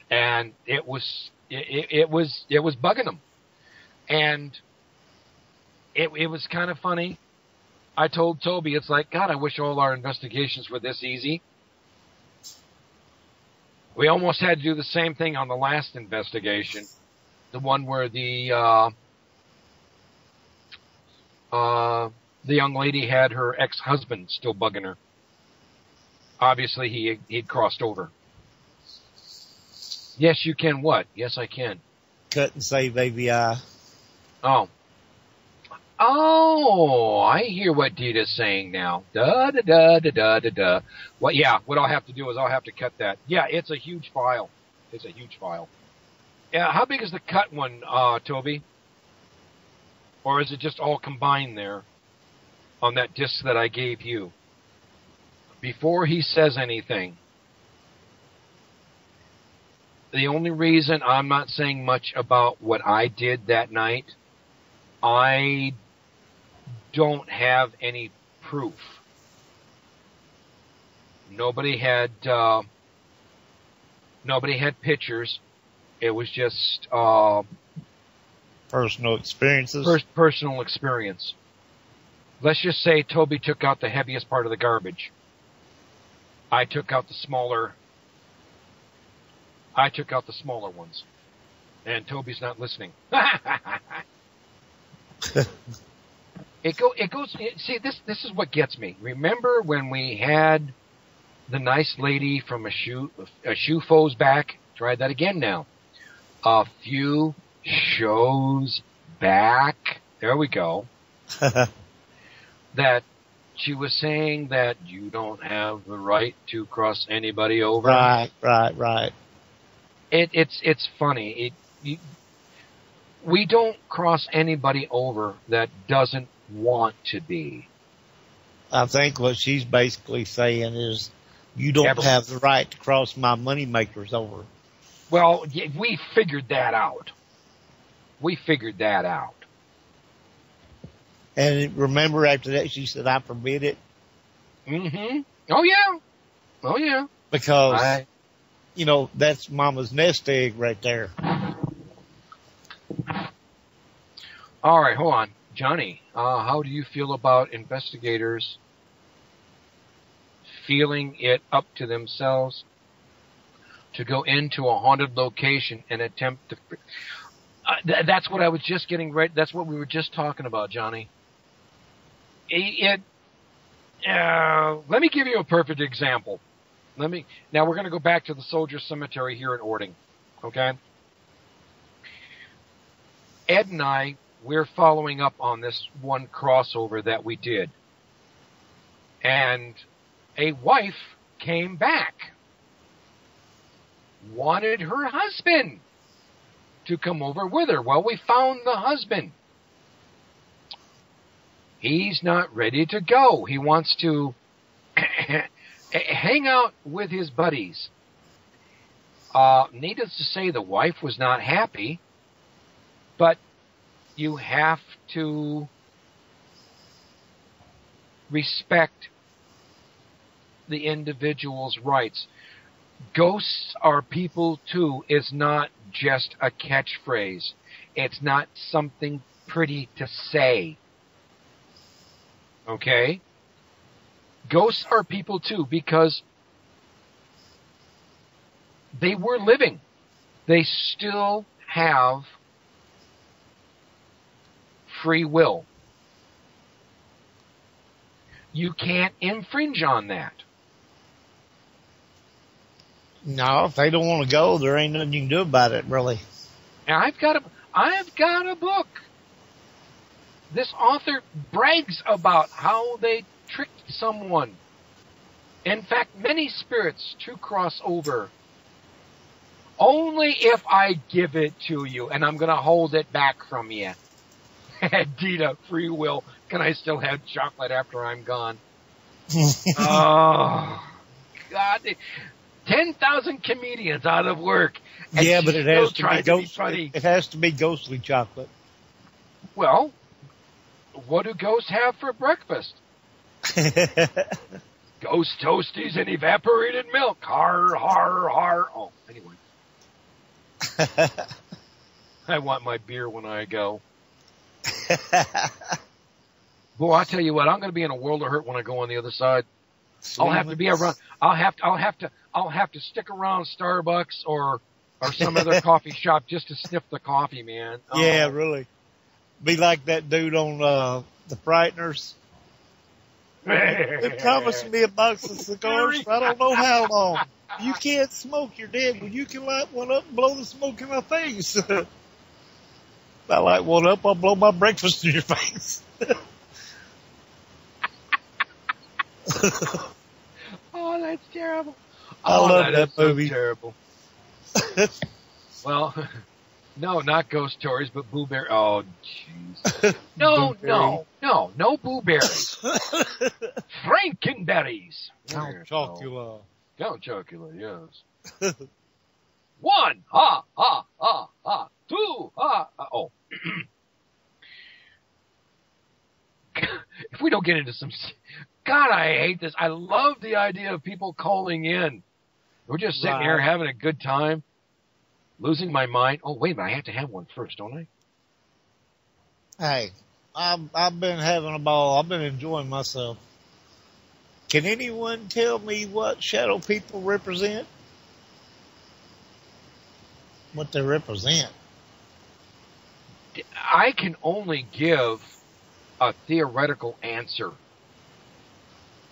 and it was bugging them, and it was kind of funny. I told Toby, it's like, God, I wish all our investigations were this easy. We almost had to do the same thing on the last investigation, the one where the young lady had her ex-husband still bugging her. Obviously, he'd crossed over. Yes, you can what? Yes, I can. Cut and save AVI. Oh, I hear what Dita's saying now. Da-da-da-da-da-da-da. Well, yeah, what I'll have to do is I'll have to cut that. Yeah, it's a huge file. It's a huge file. Yeah, how big is the cut one, Toby? Or is it just all combined there on that disc that I gave you? Before he says anything, The only reason I'm not saying much about what I did that night, I don't have any proof. Nobody had pictures. It was just personal experiences. Personal experience. Let's just say Toby took out the heaviest part of the garbage. I took out the smaller ones. And Toby's not listening. It goes, see, this is what gets me. Remember when we had the nice lady from a shoe foe's back? Try that again now. A few shows back. There we go. That she was saying that you don't have the right to cross anybody over. Right. It's funny. We don't cross anybody over that doesn't want to be. I think what she's basically saying is you don't have the right to cross my money makers over. Well, we figured that out. And remember after that she said, I forbid it. Mm-hmm. Oh, yeah. Because, that's mama's nest egg right there. All right, hold on. Johnny, how do you feel about investigators feeling it up to themselves to go into a haunted location and attempt to... that's what I was just getting ready. That's what we were just talking about, Johnny. Let me give you a perfect example. Now we're going to go back to the Soldier Cemetery here in Ording, okay? Ed and I, we're following up on this one crossover that we did. And a wife came back, wanted her husband to come over with her. Well, we found the husband. He's not ready to go. He wants to hang out with his buddies. Needless to say, the wife was not happy, but you have to respect the individual's rights. Ghosts are people too is not just a catchphrase. It's not something pretty to say. Okay? Ghosts are people too because they were living. They still have free will. You can't infringe on that. No, if they don't want to go, there ain't nothing you can do about it, really. And I've got a book. This author brags about how they tricked someone. In fact, many spirits to cross over. Only if I give it to you, and I'm going to hold it back from you. Dita, free will. Can I still have chocolate after I'm gone? Oh, God. 10,000 comedians out of work. Yeah, but it has to be funny. It has to be ghostly chocolate. Well, what do ghosts have for breakfast? Ghost toasties and evaporated milk. Har, har, har. Oh, anyway. I want my beer when I go. Boy, I tell you what, I'm going to be in a world of hurt when I go on the other side. I'll have to be around. I'll have to stick around Starbucks or some other coffee shop just to sniff the coffee, man. Oh. Yeah, really. Be like that dude on the Frighteners. They promised me a box of cigars for I don't know how long. You can't smoke, you're dead. Well, you can light one up and blow the smoke in my face. If I light one up, I'll blow my breakfast in your face. Oh, that's terrible. I love that movie. So terrible. Well, no, not ghost stories, but Boo Berry. Oh, jeez. No Boo Berries. Frankenberries. Count Chocula. Count Chocula, yes. One, ha, ha, ha, ha. Two, ha, ha. Oh. If we don't get into some... God, I hate this. I love the idea of people calling in. We're just sitting here having a good time. Losing my mind. Oh, wait a minute. I have to have one first, don't I? Hey, I've been having a ball. I've been enjoying myself. Can anyone tell me what shadow people represent? What they represent? I can only give a theoretical answer.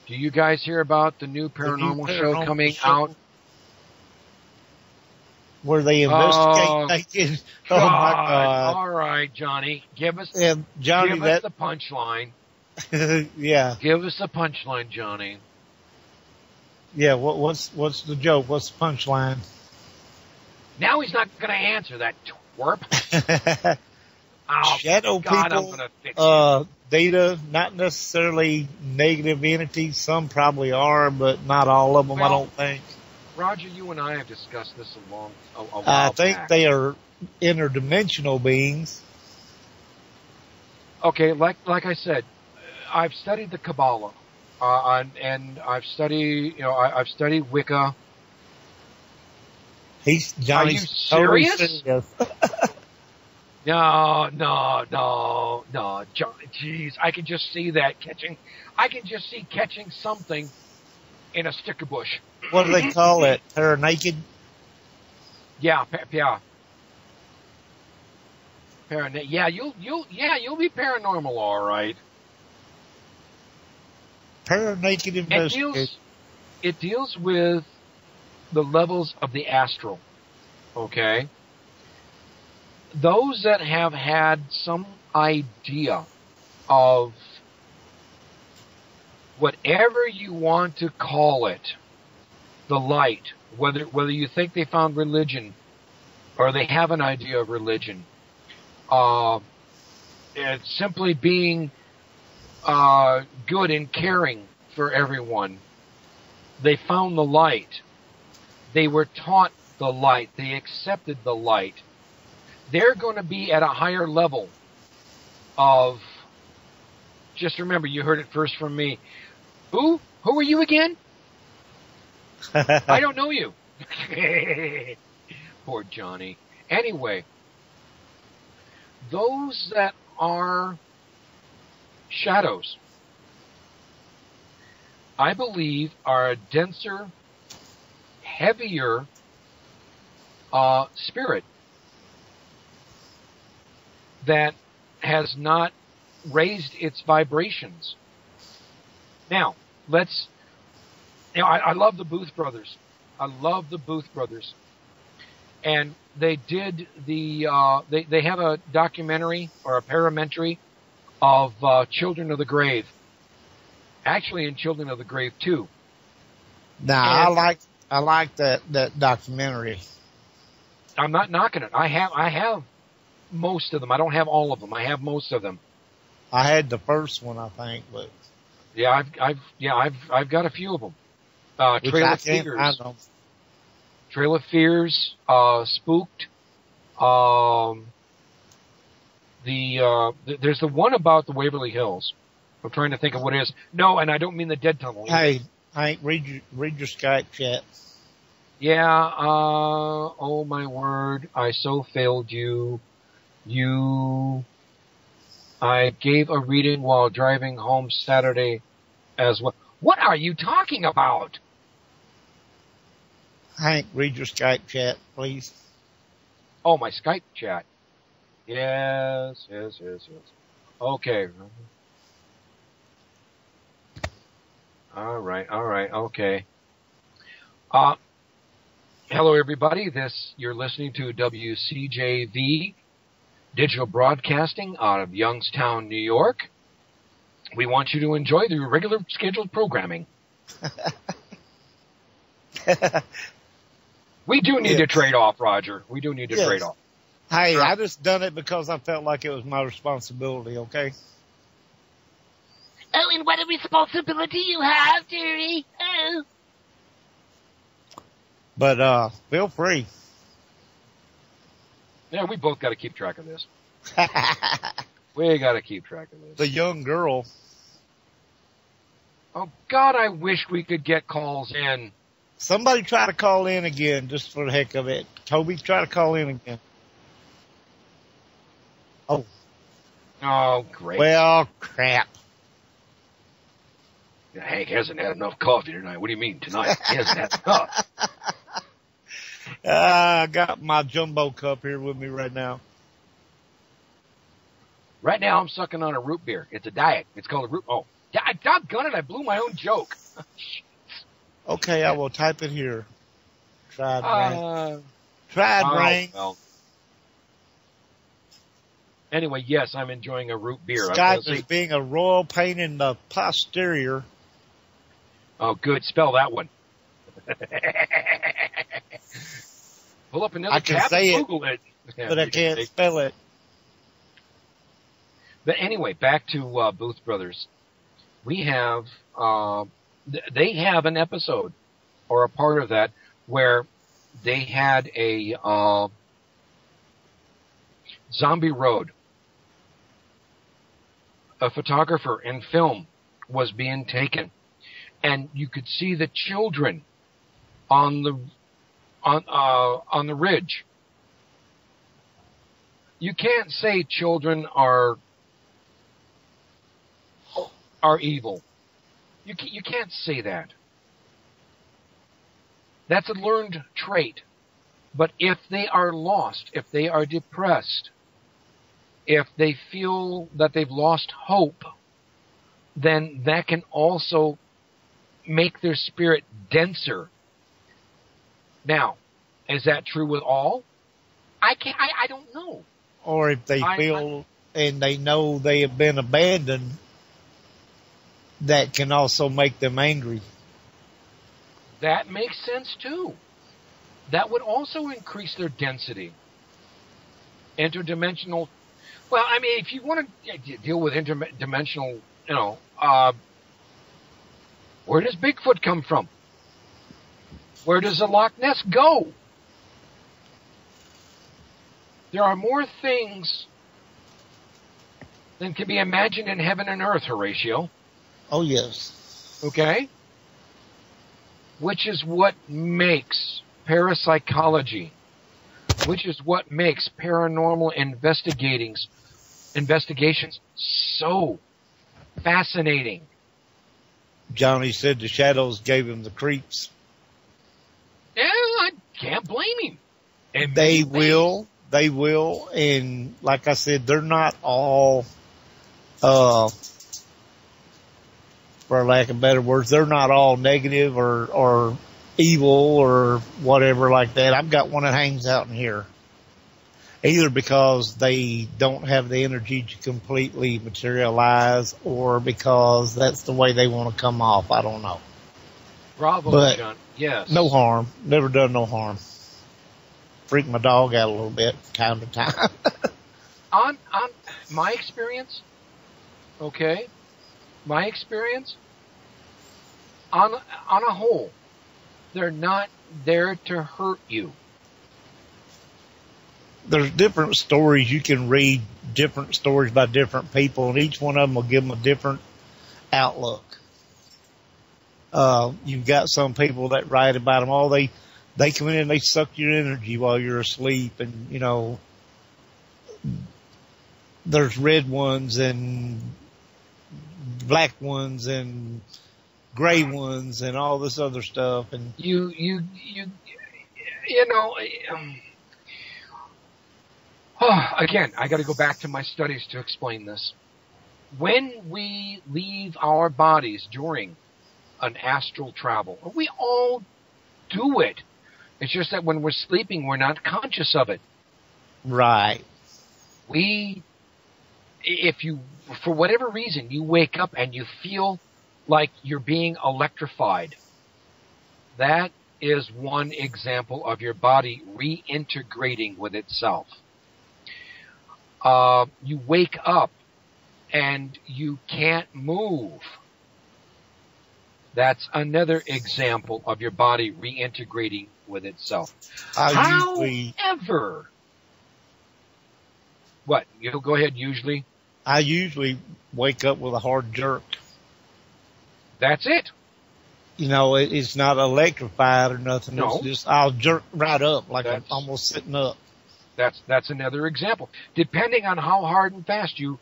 Do you guys hear about the new paranormal show coming out? Where they investigate. Oh my God! All right, Johnny, give us the punchline. Yeah, give us the punchline, Johnny. Yeah, what's the joke? What's the punchline? Now he's not going to answer that twerp. Oh, shadow God, people. I'm gonna fix data, not necessarily negative entities. Some probably are, but not all of them. Well, I don't think. Roger, you and I have discussed this a while I think back. they are interdimensional beings. Okay, like I said, I've studied the Kabbalah, and I've studied Wicca. Johnny's Are you serious? Totally serious. No, jeez, I can just see catching something in a sticker bush. What do they call it? Paranaked? Yeah. Yeah, you'll be paranormal, all right. Paranaked investigation. It deals with the levels of the astral. Okay. Those that have had some idea of whatever you want to call it, the light, whether you think they found religion or they have an idea of religion, it's simply being good and caring for everyone. They found the light. They were taught the light. They accepted the light. They're going to be at a higher level of, just remember, you heard it first from me. Who are you again? I don't know you. Poor Johnny. Anyway, those that are shadows, I believe, are a denser, heavier spirit that has not raised its vibrations. Now, I love the Booth Brothers. And they did they have a documentary or a paramentary of Children of the Grave. Actually, in Children of the Grave 2. Nah, I like that documentary. I'm not knocking it. I have most of them. I don't have all of them. I have most of them. I had the first one, I think, but yeah, I've got a few of them. Trail of Fears. Trail of Fears, Spooked. There's the one about the Waverly Hills. I'm trying to think of what it is. No, and I don't mean the Dead Tunnel. Hey, Hank, read your Skype chat. Yeah, oh my word, I so failed you. I gave a reading while driving home Saturday as well. What are you talking about? Hank, read your Skype chat, please. Oh, my Skype chat. Yes. Okay. All right, okay. Hello, everybody. You're listening to WCJV Digital Broadcasting out of Youngstown, New York. We want you to enjoy the regular scheduled programming. We do need to trade off, Roger. We do need to trade off. Hey, I just done it because I felt like it was my responsibility, okay? Oh, and what a responsibility you have, Jerry. Oh. But, feel free. Yeah, we both got to keep track of this. We got to keep track of this. The young girl. Oh, God, I wish we could get calls in. Somebody try to call in again, just for the heck of it. Toby, try to call in again. Oh. Oh, great. Well, crap. Hank hasn't had enough coffee tonight. What do you mean tonight? He hasn't had enough. I got my jumbo cup here with me right now. Right now, I'm sucking on a root beer. It's a diet. It's called a root. Oh, doggone it! I blew my own joke. Okay, I will type it here. Tried rain. Tried rain. Well. Anyway, yes, I'm enjoying a root beer. Scott is being a royal pain in the posterior. Oh, good. Spell that one. Pull up another tab and Google it. Yeah, but I can't spell it. But anyway, back to Booth Brothers. We have, they have an episode, or a part of that, where they had a zombie road. A photographer and film was being taken, and you could see the children on the ridge. You can't say children are evil. You can't say that. That's a learned trait. But if they are lost, if they are depressed, if they feel that they've lost hope, then that can also make their spirit denser. Now, is that true with all? I don't know. Or if they feel and they know they have been abandoned, that can also make them angry. That makes sense too. That would also increase their density. Interdimensional. Well, I mean, if you want to deal with interdimensional, where does Bigfoot come from? Where does the Loch Ness go? There are more things than can be imagined in heaven and earth, Horatio. Oh, yes. Okay? Which is what makes parapsychology, which is what makes paranormal investigations so fascinating. Johnny said the shadows gave him the creeps. Yeah, I can't blame him. And they will, and like I said, they're not all, for lack of better words, they're not all negative or evil or whatever like that. I've got one that hangs out in here. Either because they don't have the energy to completely materialize or because that's the way they want to come off. I don't know. Bravo, but John. Yes. No harm. Never done no harm. Freak my dog out a little bit, time to time. on my experience, okay, my experience, on a whole, they're not there to hurt you. There's different stories. You can read different stories by different people, and each one of them will give them a different outlook. You've got some people that write about them. Oh, they come in and they suck your energy while you're asleep, and there's red ones and black ones and gray ones and all this other stuff. And again, I got to go back to my studies to explain this. When we leave our bodies during an astral travel, we all do it. It's just that when we're sleeping, we're not conscious of it. Right. If you, for whatever reason, you wake up and you feel like you're being electrified, that is one example of your body reintegrating with itself. You wake up and you can't move. That's another example of your body reintegrating with itself. However, What? You'll go ahead usually? I usually wake up with a hard jerk. That's it. You know, it's not electrified or nothing. No. It's just I'll jerk right up like I'm almost sitting up. That's another example. Depending on how hard and fast you,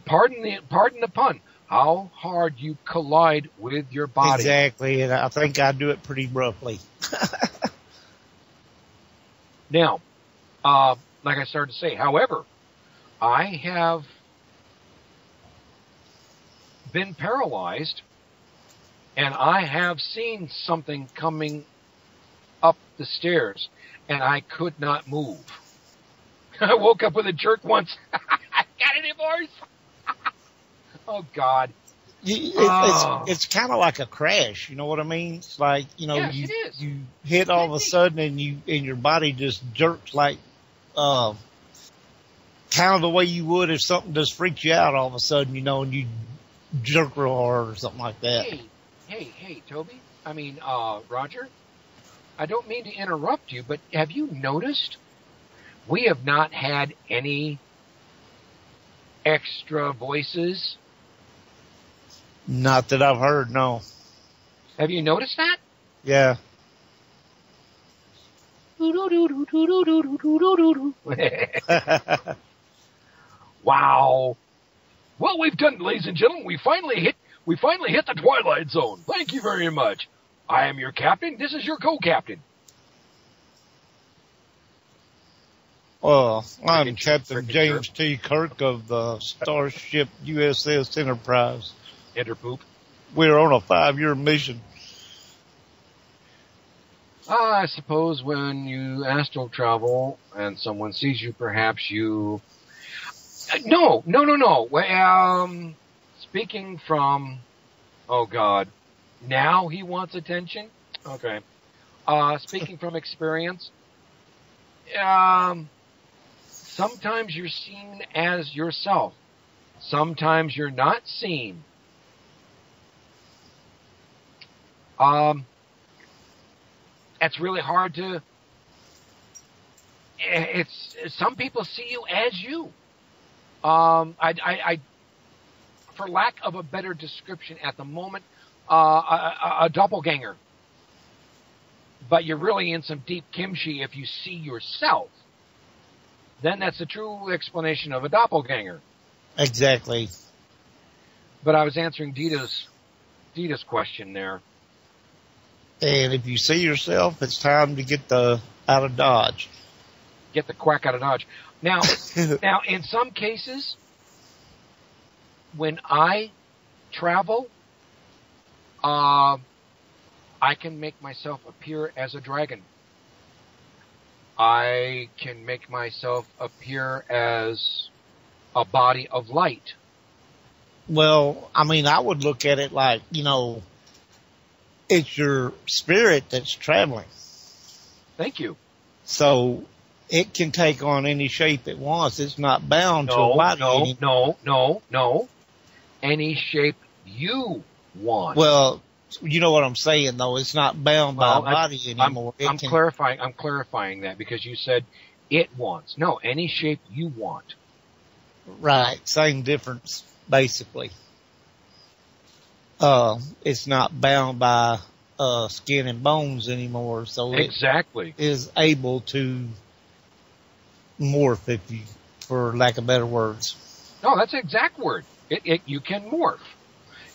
pardon the pun, how hard you collide with your body. Exactly, and I think I do it pretty roughly. Now, like I started to say, however, I have been paralyzed, and I have seen something coming up the stairs, and I could not move. I woke up with a jerk once. I got a divorce. Oh, God. It's kind of like a crash. You know what I mean? It's like, you know, Yes, it is. you hit all of a sudden and your body just jerks like, kind of the way you would if something just freaks you out all of a sudden, you know, and you jerk real hard or something like that. Hey, Toby. I mean, Roger. I don't mean to interrupt you, but have you noticed we have not had any extra voices? Not that I've heard, no. Have you noticed that? Yeah. Wow. Well, we've done, ladies and gentlemen. We finally hit the twilight zone. Thank you very much. I am your captain. This is your co-captain. I'm Captain James T. Kirk of the Starship USS Enterprise. Interpoop. We're on a 5-year mission. I suppose when you astral travel and someone sees you, perhaps you... No. Speaking from... Oh, God. Now he wants attention? Okay. Speaking from experience, sometimes you're seen as yourself. Sometimes you're not seen. It's really hard to... some people see you as you. I for lack of a better description at the moment, a doppelganger. But you're really in some deep kimchi if you see yourself. Then that's the true explanation of a doppelganger. Exactly. But I was answering Dita's question there. And if you see yourself, it's time to get out of Dodge. Get the quack out of Dodge. Now, in some cases, when I travel, I can make myself appear as a dragon. I can make myself appear as a body of light. Well, I mean, I would look at it like, you know, it's your spirit that's traveling. Thank you. So it can take on any shape it wants. It's not bound to a body. No. Any shape you want. Well, you know what I'm saying, though. It's not bound by a body anymore. I'm clarifying that because you said it wants. No, any shape you want. Right. Same difference, basically. It's not bound by skin and bones anymore, so exactly. It is able to morph, if you, for lack of better words. No, that's the exact word. You can morph.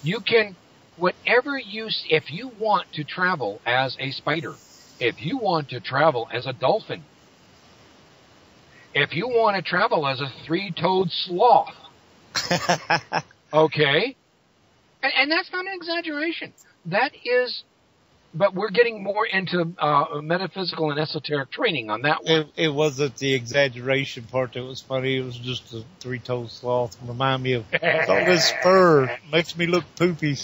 You can, if you want to travel as a spider, if you want to travel as a dolphin, if you want to travel as a 3-toed sloth, okay? And that's not an exaggeration. That is, but we're getting more into metaphysical and esoteric training on that one. It wasn't the exaggeration part that was funny. It was just the 3-toed sloth. Remind me of all this fur. Makes me look poopy.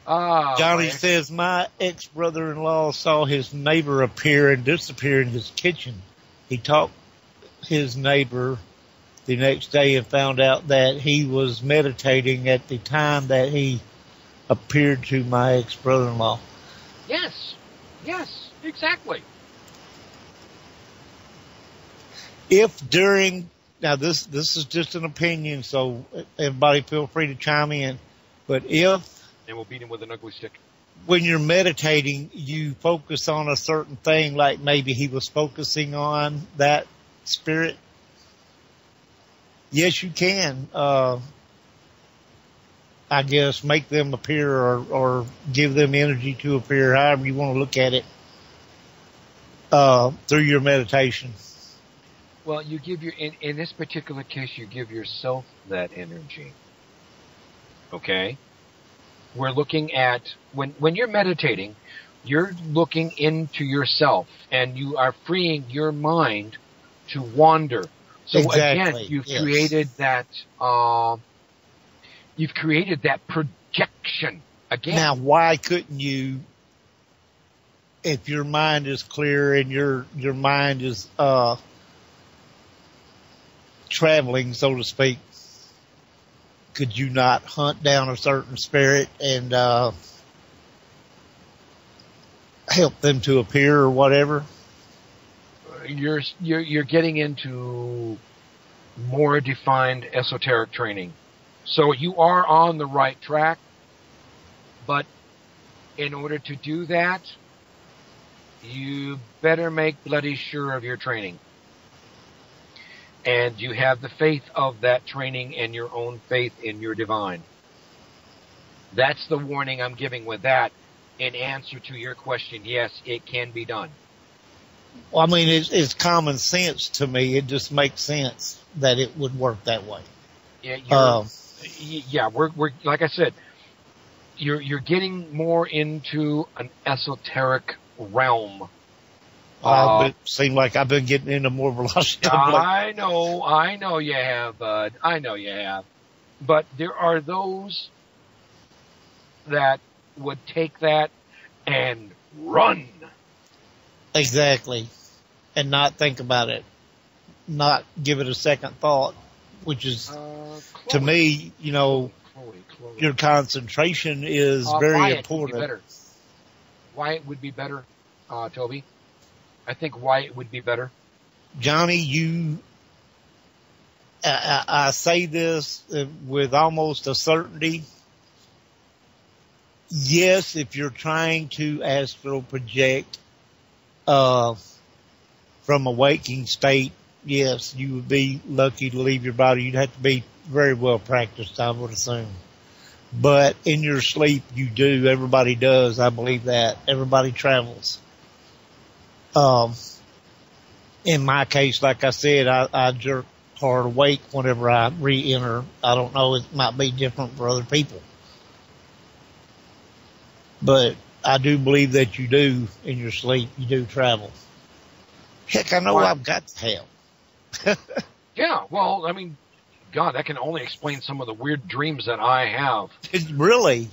Johnny says, my ex-brother-in-law saw his neighbor appear and disappear in his kitchen. He talked his neighbor the next day and found out that he was meditating at the time that he appeared to my ex-brother-in-law. Yes, exactly. If during, now this is just an opinion, so everybody feel free to chime in, but if And we'll beat him with an ugly stick. when you're meditating, you focus on a certain thing, like maybe he was focusing on that spirit, yes, you can, I guess, make them appear or give them energy to appear, however you want to look at it, through your meditation. Well, you give in this particular case, you give yourself that energy. Okay? We're looking at, when you're meditating, you're looking into yourself and you are freeing your mind to wander. So Exactly, again, you've yes. created that projection again. Now, why couldn't you, if your mind is clear and your mind is traveling, so to speak, could you not hunt down a certain spirit and help them to appear or whatever? You're getting into more defined esoteric training. So you are on the right track, but in order to do that, you better make bloody sure of your training. And you have the faith of that training and your own faith in your divine. That's the warning I'm giving with that. In answer to your question, yes, it can be done. Well, I mean, it's common sense to me. It just makes sense that it would work that way. Yeah, we're like I said, you're getting more into an esoteric realm. It seems like I've been getting into more of a lot of stuff. I know you have, bud. I know you have. But there are those that would take that and run. Exactly. And not think about it. Not give it a second thought, which is, to me, Chloe. your concentration is very Wyatt important. Would be better. Wyatt would be better, Toby. I think Wyatt would be better. Johnny, I say this with almost a certainty. Yes, if you're trying to astral project from a waking state, yes, you would be lucky to leave your body. You'd have to be very well practiced, I would assume. But in your sleep, you do. Everybody does. I believe that. Everybody travels. In my case, like I said, I jerk hard awake whenever I re-enter. I don't know. It might be different for other people. But I do believe that you do in your sleep. You do travel. Heck, I know I've got to have. Yeah, well, I mean, God, that can only explain some of the weird dreams that I have. Really?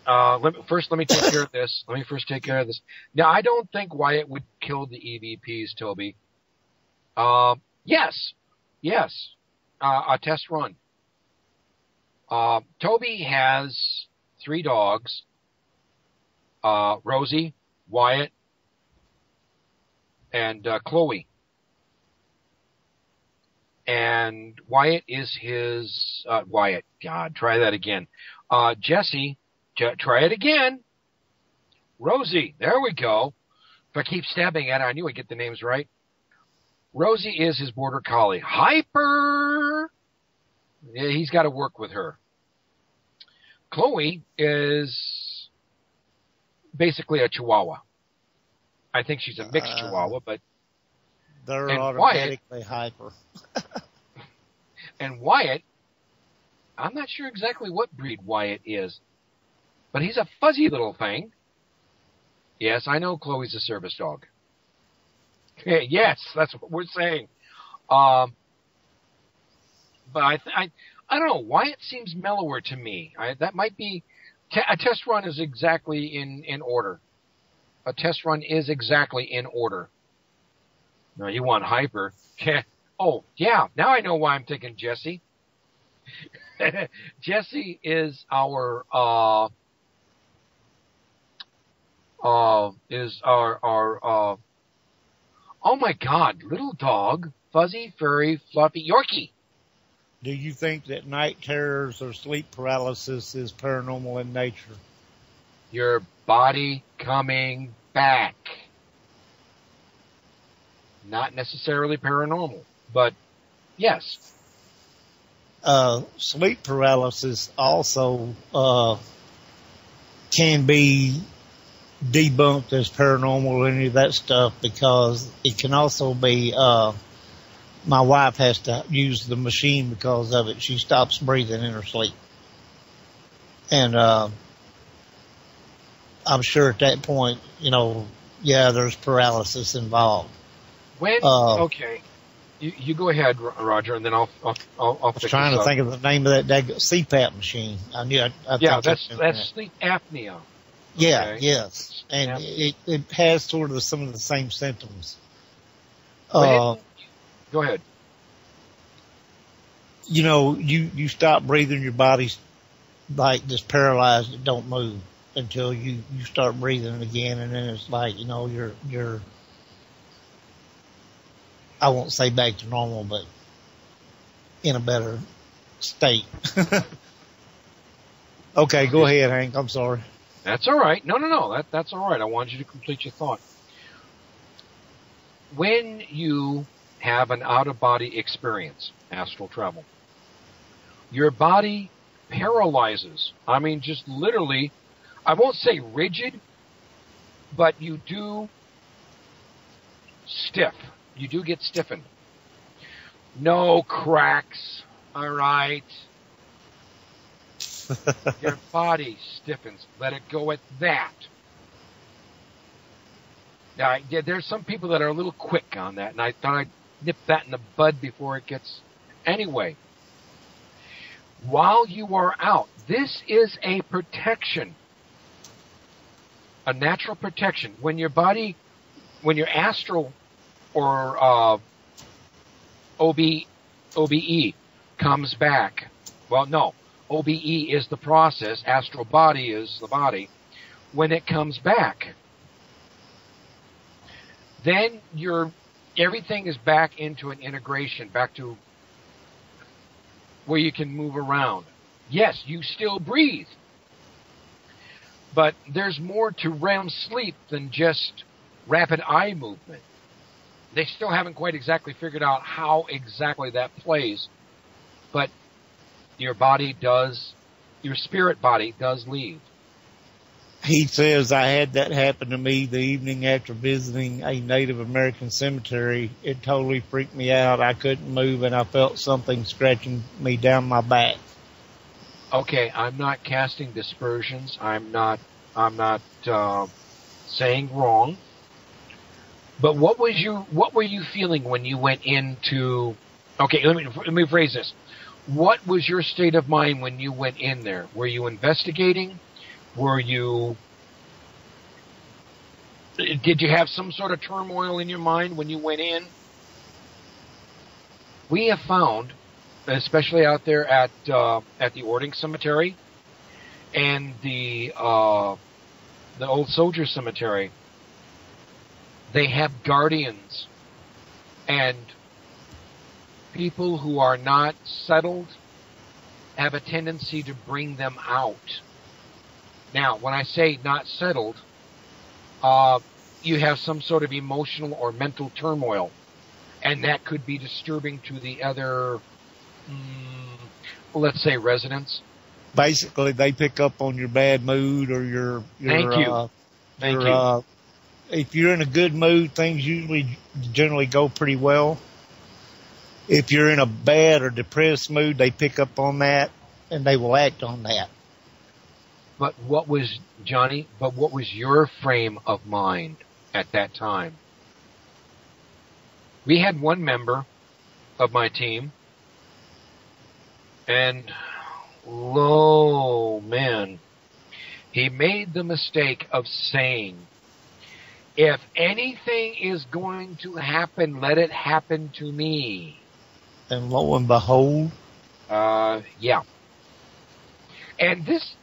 Let me take care of this. Let me first take care of this. Now, I don't think Wyatt would kill the EVPs, Toby. Yes. A test run. Toby has 3 dogs. Rosie, Wyatt, and Chloe. And Wyatt is his, Wyatt, God, try that again. Jesse, try it again. Rosie, there we go. If I keep stabbing at it, I knew I'd get the names right. Rosie is his border collie. Hyper! Yeah, he's got to work with her. Chloe is basically a Chihuahua. I think she's a mixed Chihuahua, but... They're automatically hyper. And Wyatt, I'm not sure exactly what breed Wyatt is, but he's a fuzzy little thing. Yes, I know Chloe's a service dog. Yes, that's what we're saying. But I don't know. Wyatt seems mellower to me. That might be a test run is exactly in order. A test run is exactly in order. No, you want hyper. Oh, yeah. Now I know why I'm thinking Jesse. Jesse is our oh my God, little dog fuzzy, furry, fluffy Yorkie. Do you think that night terrors or sleep paralysis is paranormal in nature? Your body coming back. Not necessarily paranormal, but yes. Sleep paralysis also can be debunked as paranormal or any of that stuff because it can also be my wife has to use the machine because of it. She stops breathing in her sleep. And I'm sure at that point, there's paralysis involved. When okay, you go ahead, Roger, and then I'll I was trying to think of the name of that CPAP machine. I that's sleep apnea. Yeah, okay. Yes, and it has sort of some of the same symptoms. Go ahead. You stop breathing, your body's like just paralyzed, it don't move until you start breathing again, and then it's like, you're I won't say back to normal, but in a better state. Okay, go ahead, Hank. I'm sorry. That's all right. No. That's all right. I wanted you to complete your thought. When you have an out-of-body experience, astral travel, your body paralyzes. I mean, just literally, I won't say rigid, but you do stiff. You do get stiffened. No cracks, all right? Your body stiffens. Let it go at that. Now, there's some people that are a little quick on that, and I thought I'd nip that in the bud before it gets... Anyway, while you are out, this is a protection, a natural protection. When your astral or OBE comes back, well, no, OBE is the process, astral body is the body. When it comes back, then everything is back into an integration, back to where you can move around. Yes, you still breathe, but there's more to REM sleep than just rapid eye movement. They still haven't quite exactly figured out how exactly that plays, but your spirit body does leave. He says, I had that happen to me the evening after visiting a Native American cemetery. It totally freaked me out. I couldn't move, and I felt something scratching me down my back. Okay, I'm not casting dispersions. I'm not saying wrong. But what were you feeling when you went into? Okay, let me phrase this. What was your state of mind when you went in there? Were you investigating? Did you have some sort of turmoil in your mind when you went in? We have found, especially out there at the Ording Cemetery and the Old Soldier Cemetery, they have guardians, and people who are not settled have a tendency to bring them out. Now, when I say not settled, you have some sort of emotional or mental turmoil, and that could be disturbing to the other, let's say, residents. Basically, they pick up on your bad mood or your Thank you. If you're in a good mood, things generally go pretty well. If you're in a bad or depressed mood, they pick up on that and they will act on that. But what was your frame of mind at that time? We had one member of my team, and man, he made the mistake of saying, if anything is going to happen, let it happen to me. And lo and behold, yeah. And this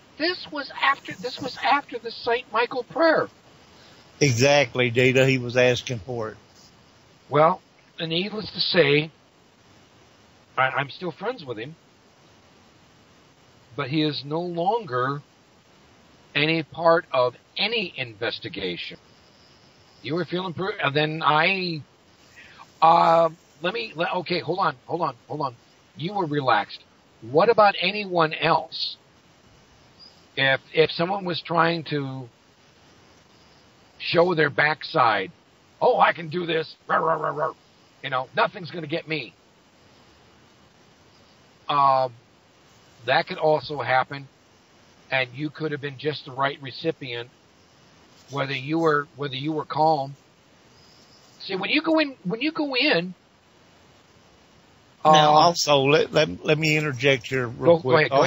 was after the St. Michael prayer. Exactly, Dita. He was asking for it. Well, needless to say, I'm still friends with him, but he is no longer any part of any investigation. You were feeling pretty, and then okay, hold on. You were relaxed. What about anyone else? If someone was trying to show their backside, oh, I can do this, rah, rah, rah, rah. Nothing's going to get me. That could also happen, and you could have been just the right recipient, whether you were calm. See, when you go in. Now, also, let me interject here real quick. Go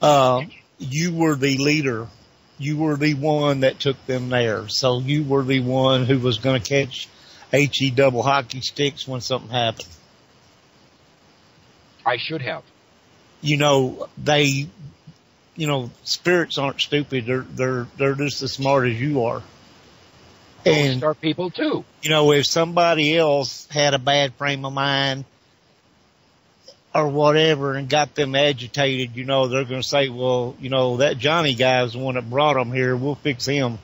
ahead. You were the leader. You were the one that took them there. So you were the one who was going to catch HE double hockey sticks when something happened. I should have. Spirits aren't stupid. They're just as smart as you are. And are people too. If somebody else had a bad frame of mind or whatever and got them agitated, they're going to say, well, that Johnny guy is the one that brought them here. We'll fix him.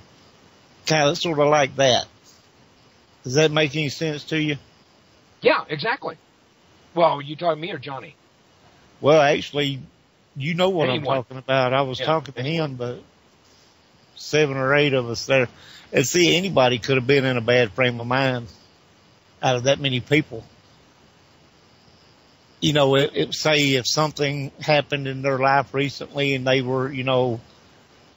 Kind of sort of like that. Does that make any sense to you? Yeah, exactly. Well, you talking me or Johnny? Well, actually, you know what Anyone. I'm talking about. I was talking to him, but 7 or 8 of us there. And see, anybody could have been in a bad frame of mind out of that many people. Say if something happened in their life recently and they were,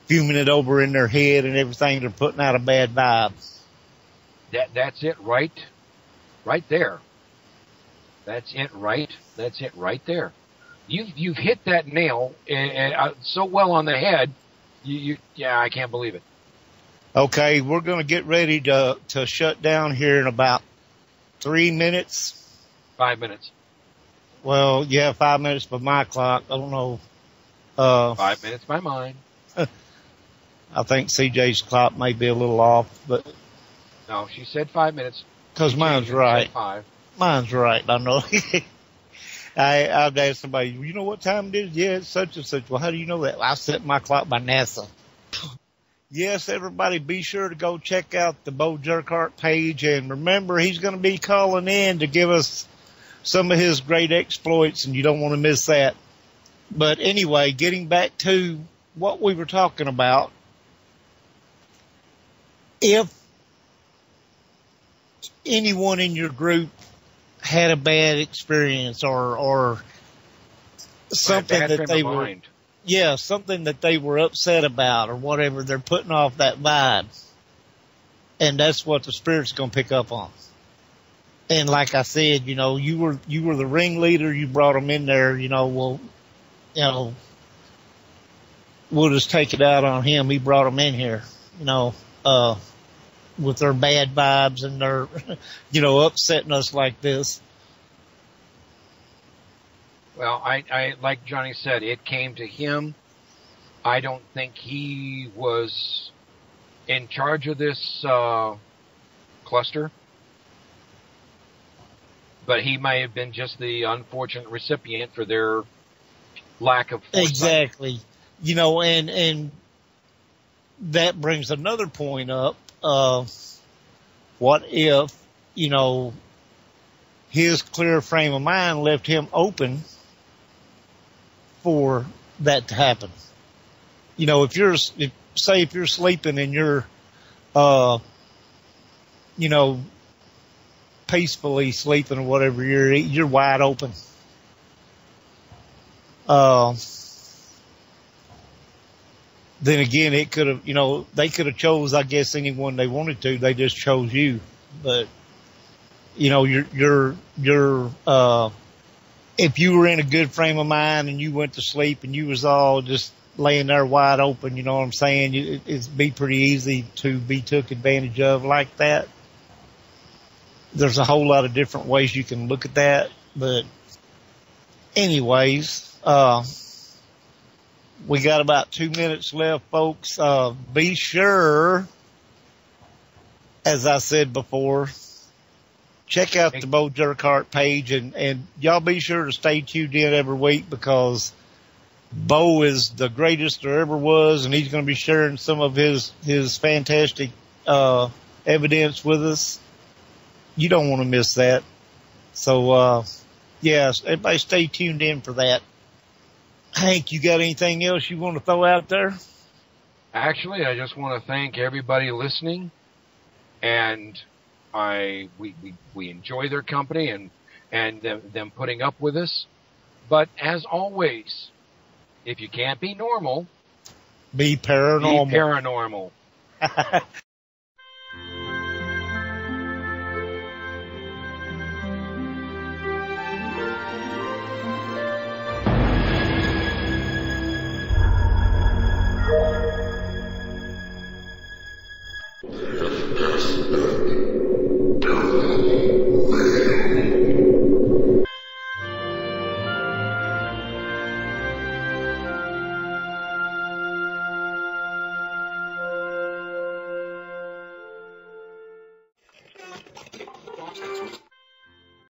fuming it over in their head and everything, they're putting out a bad vibe. That's it right there. That's it right there. You've hit that nail so well on the head. Yeah, I can't believe it. Okay, we're going to get ready to shut down here in about 3 minutes. 5 minutes. Well, yeah, 5 minutes by my clock. I don't know. 5 minutes by mine. I think CJ's clock may be a little off, but. No, she said 5 minutes. Because mine's right. 5. Mine's right, I know. I've asked somebody, you know what time it is? Yeah, it's such and such. Well, how do you know that? Well, I set my clock by NASA. Yes, everybody be sure to go check out the Bo Jerkhart page. And remember, he's going to be calling in to give us some of his great exploits, and you don't want to miss that. But anyway, getting back to what we were talking about, if anyone in your group had a bad experience or something that they were, something that they were upset about or whatever, they're putting off that vibe. And that's what the spirit's going to pick up on. And like I said, you were the ringleader. You brought them in there, we'll just take it out on him. He brought them in here, with their bad vibes and their, upsetting us like this. Well, I like Johnny said, it came to him. I don't think he was in charge of this cluster, but he may have been just the unfortunate recipient for their lack of foresight. Exactly. And that brings another point up. What if, his clear frame of mind left him open for that to happen? If you're sleeping and you're, peacefully sleeping or whatever, you're wide open. Then again, it could have, they could have chose, I guess, anyone they wanted to. They just chose you. But, if you were in a good frame of mind and you went to sleep and you was all just laying there wide open, you know what I'm saying? It'd be pretty easy to be took advantage of like that. There's a whole lot of different ways you can look at that. But anyways, we got about 2 minutes left, folks. Be sure, as I said before, check out the Bo Jerkart page, and y'all be sure to stay tuned in every week, because Bo is the greatest there ever was, and he's going to be sharing some of his fantastic evidence with us. You don't want to miss that. So, yes, everybody stay tuned in for that. Hank, you got anything else you want to throw out there? Actually, I just want to thank everybody listening, and we enjoy their company and them putting up with us. But as always, if you can't be normal, be paranormal. Be paranormal.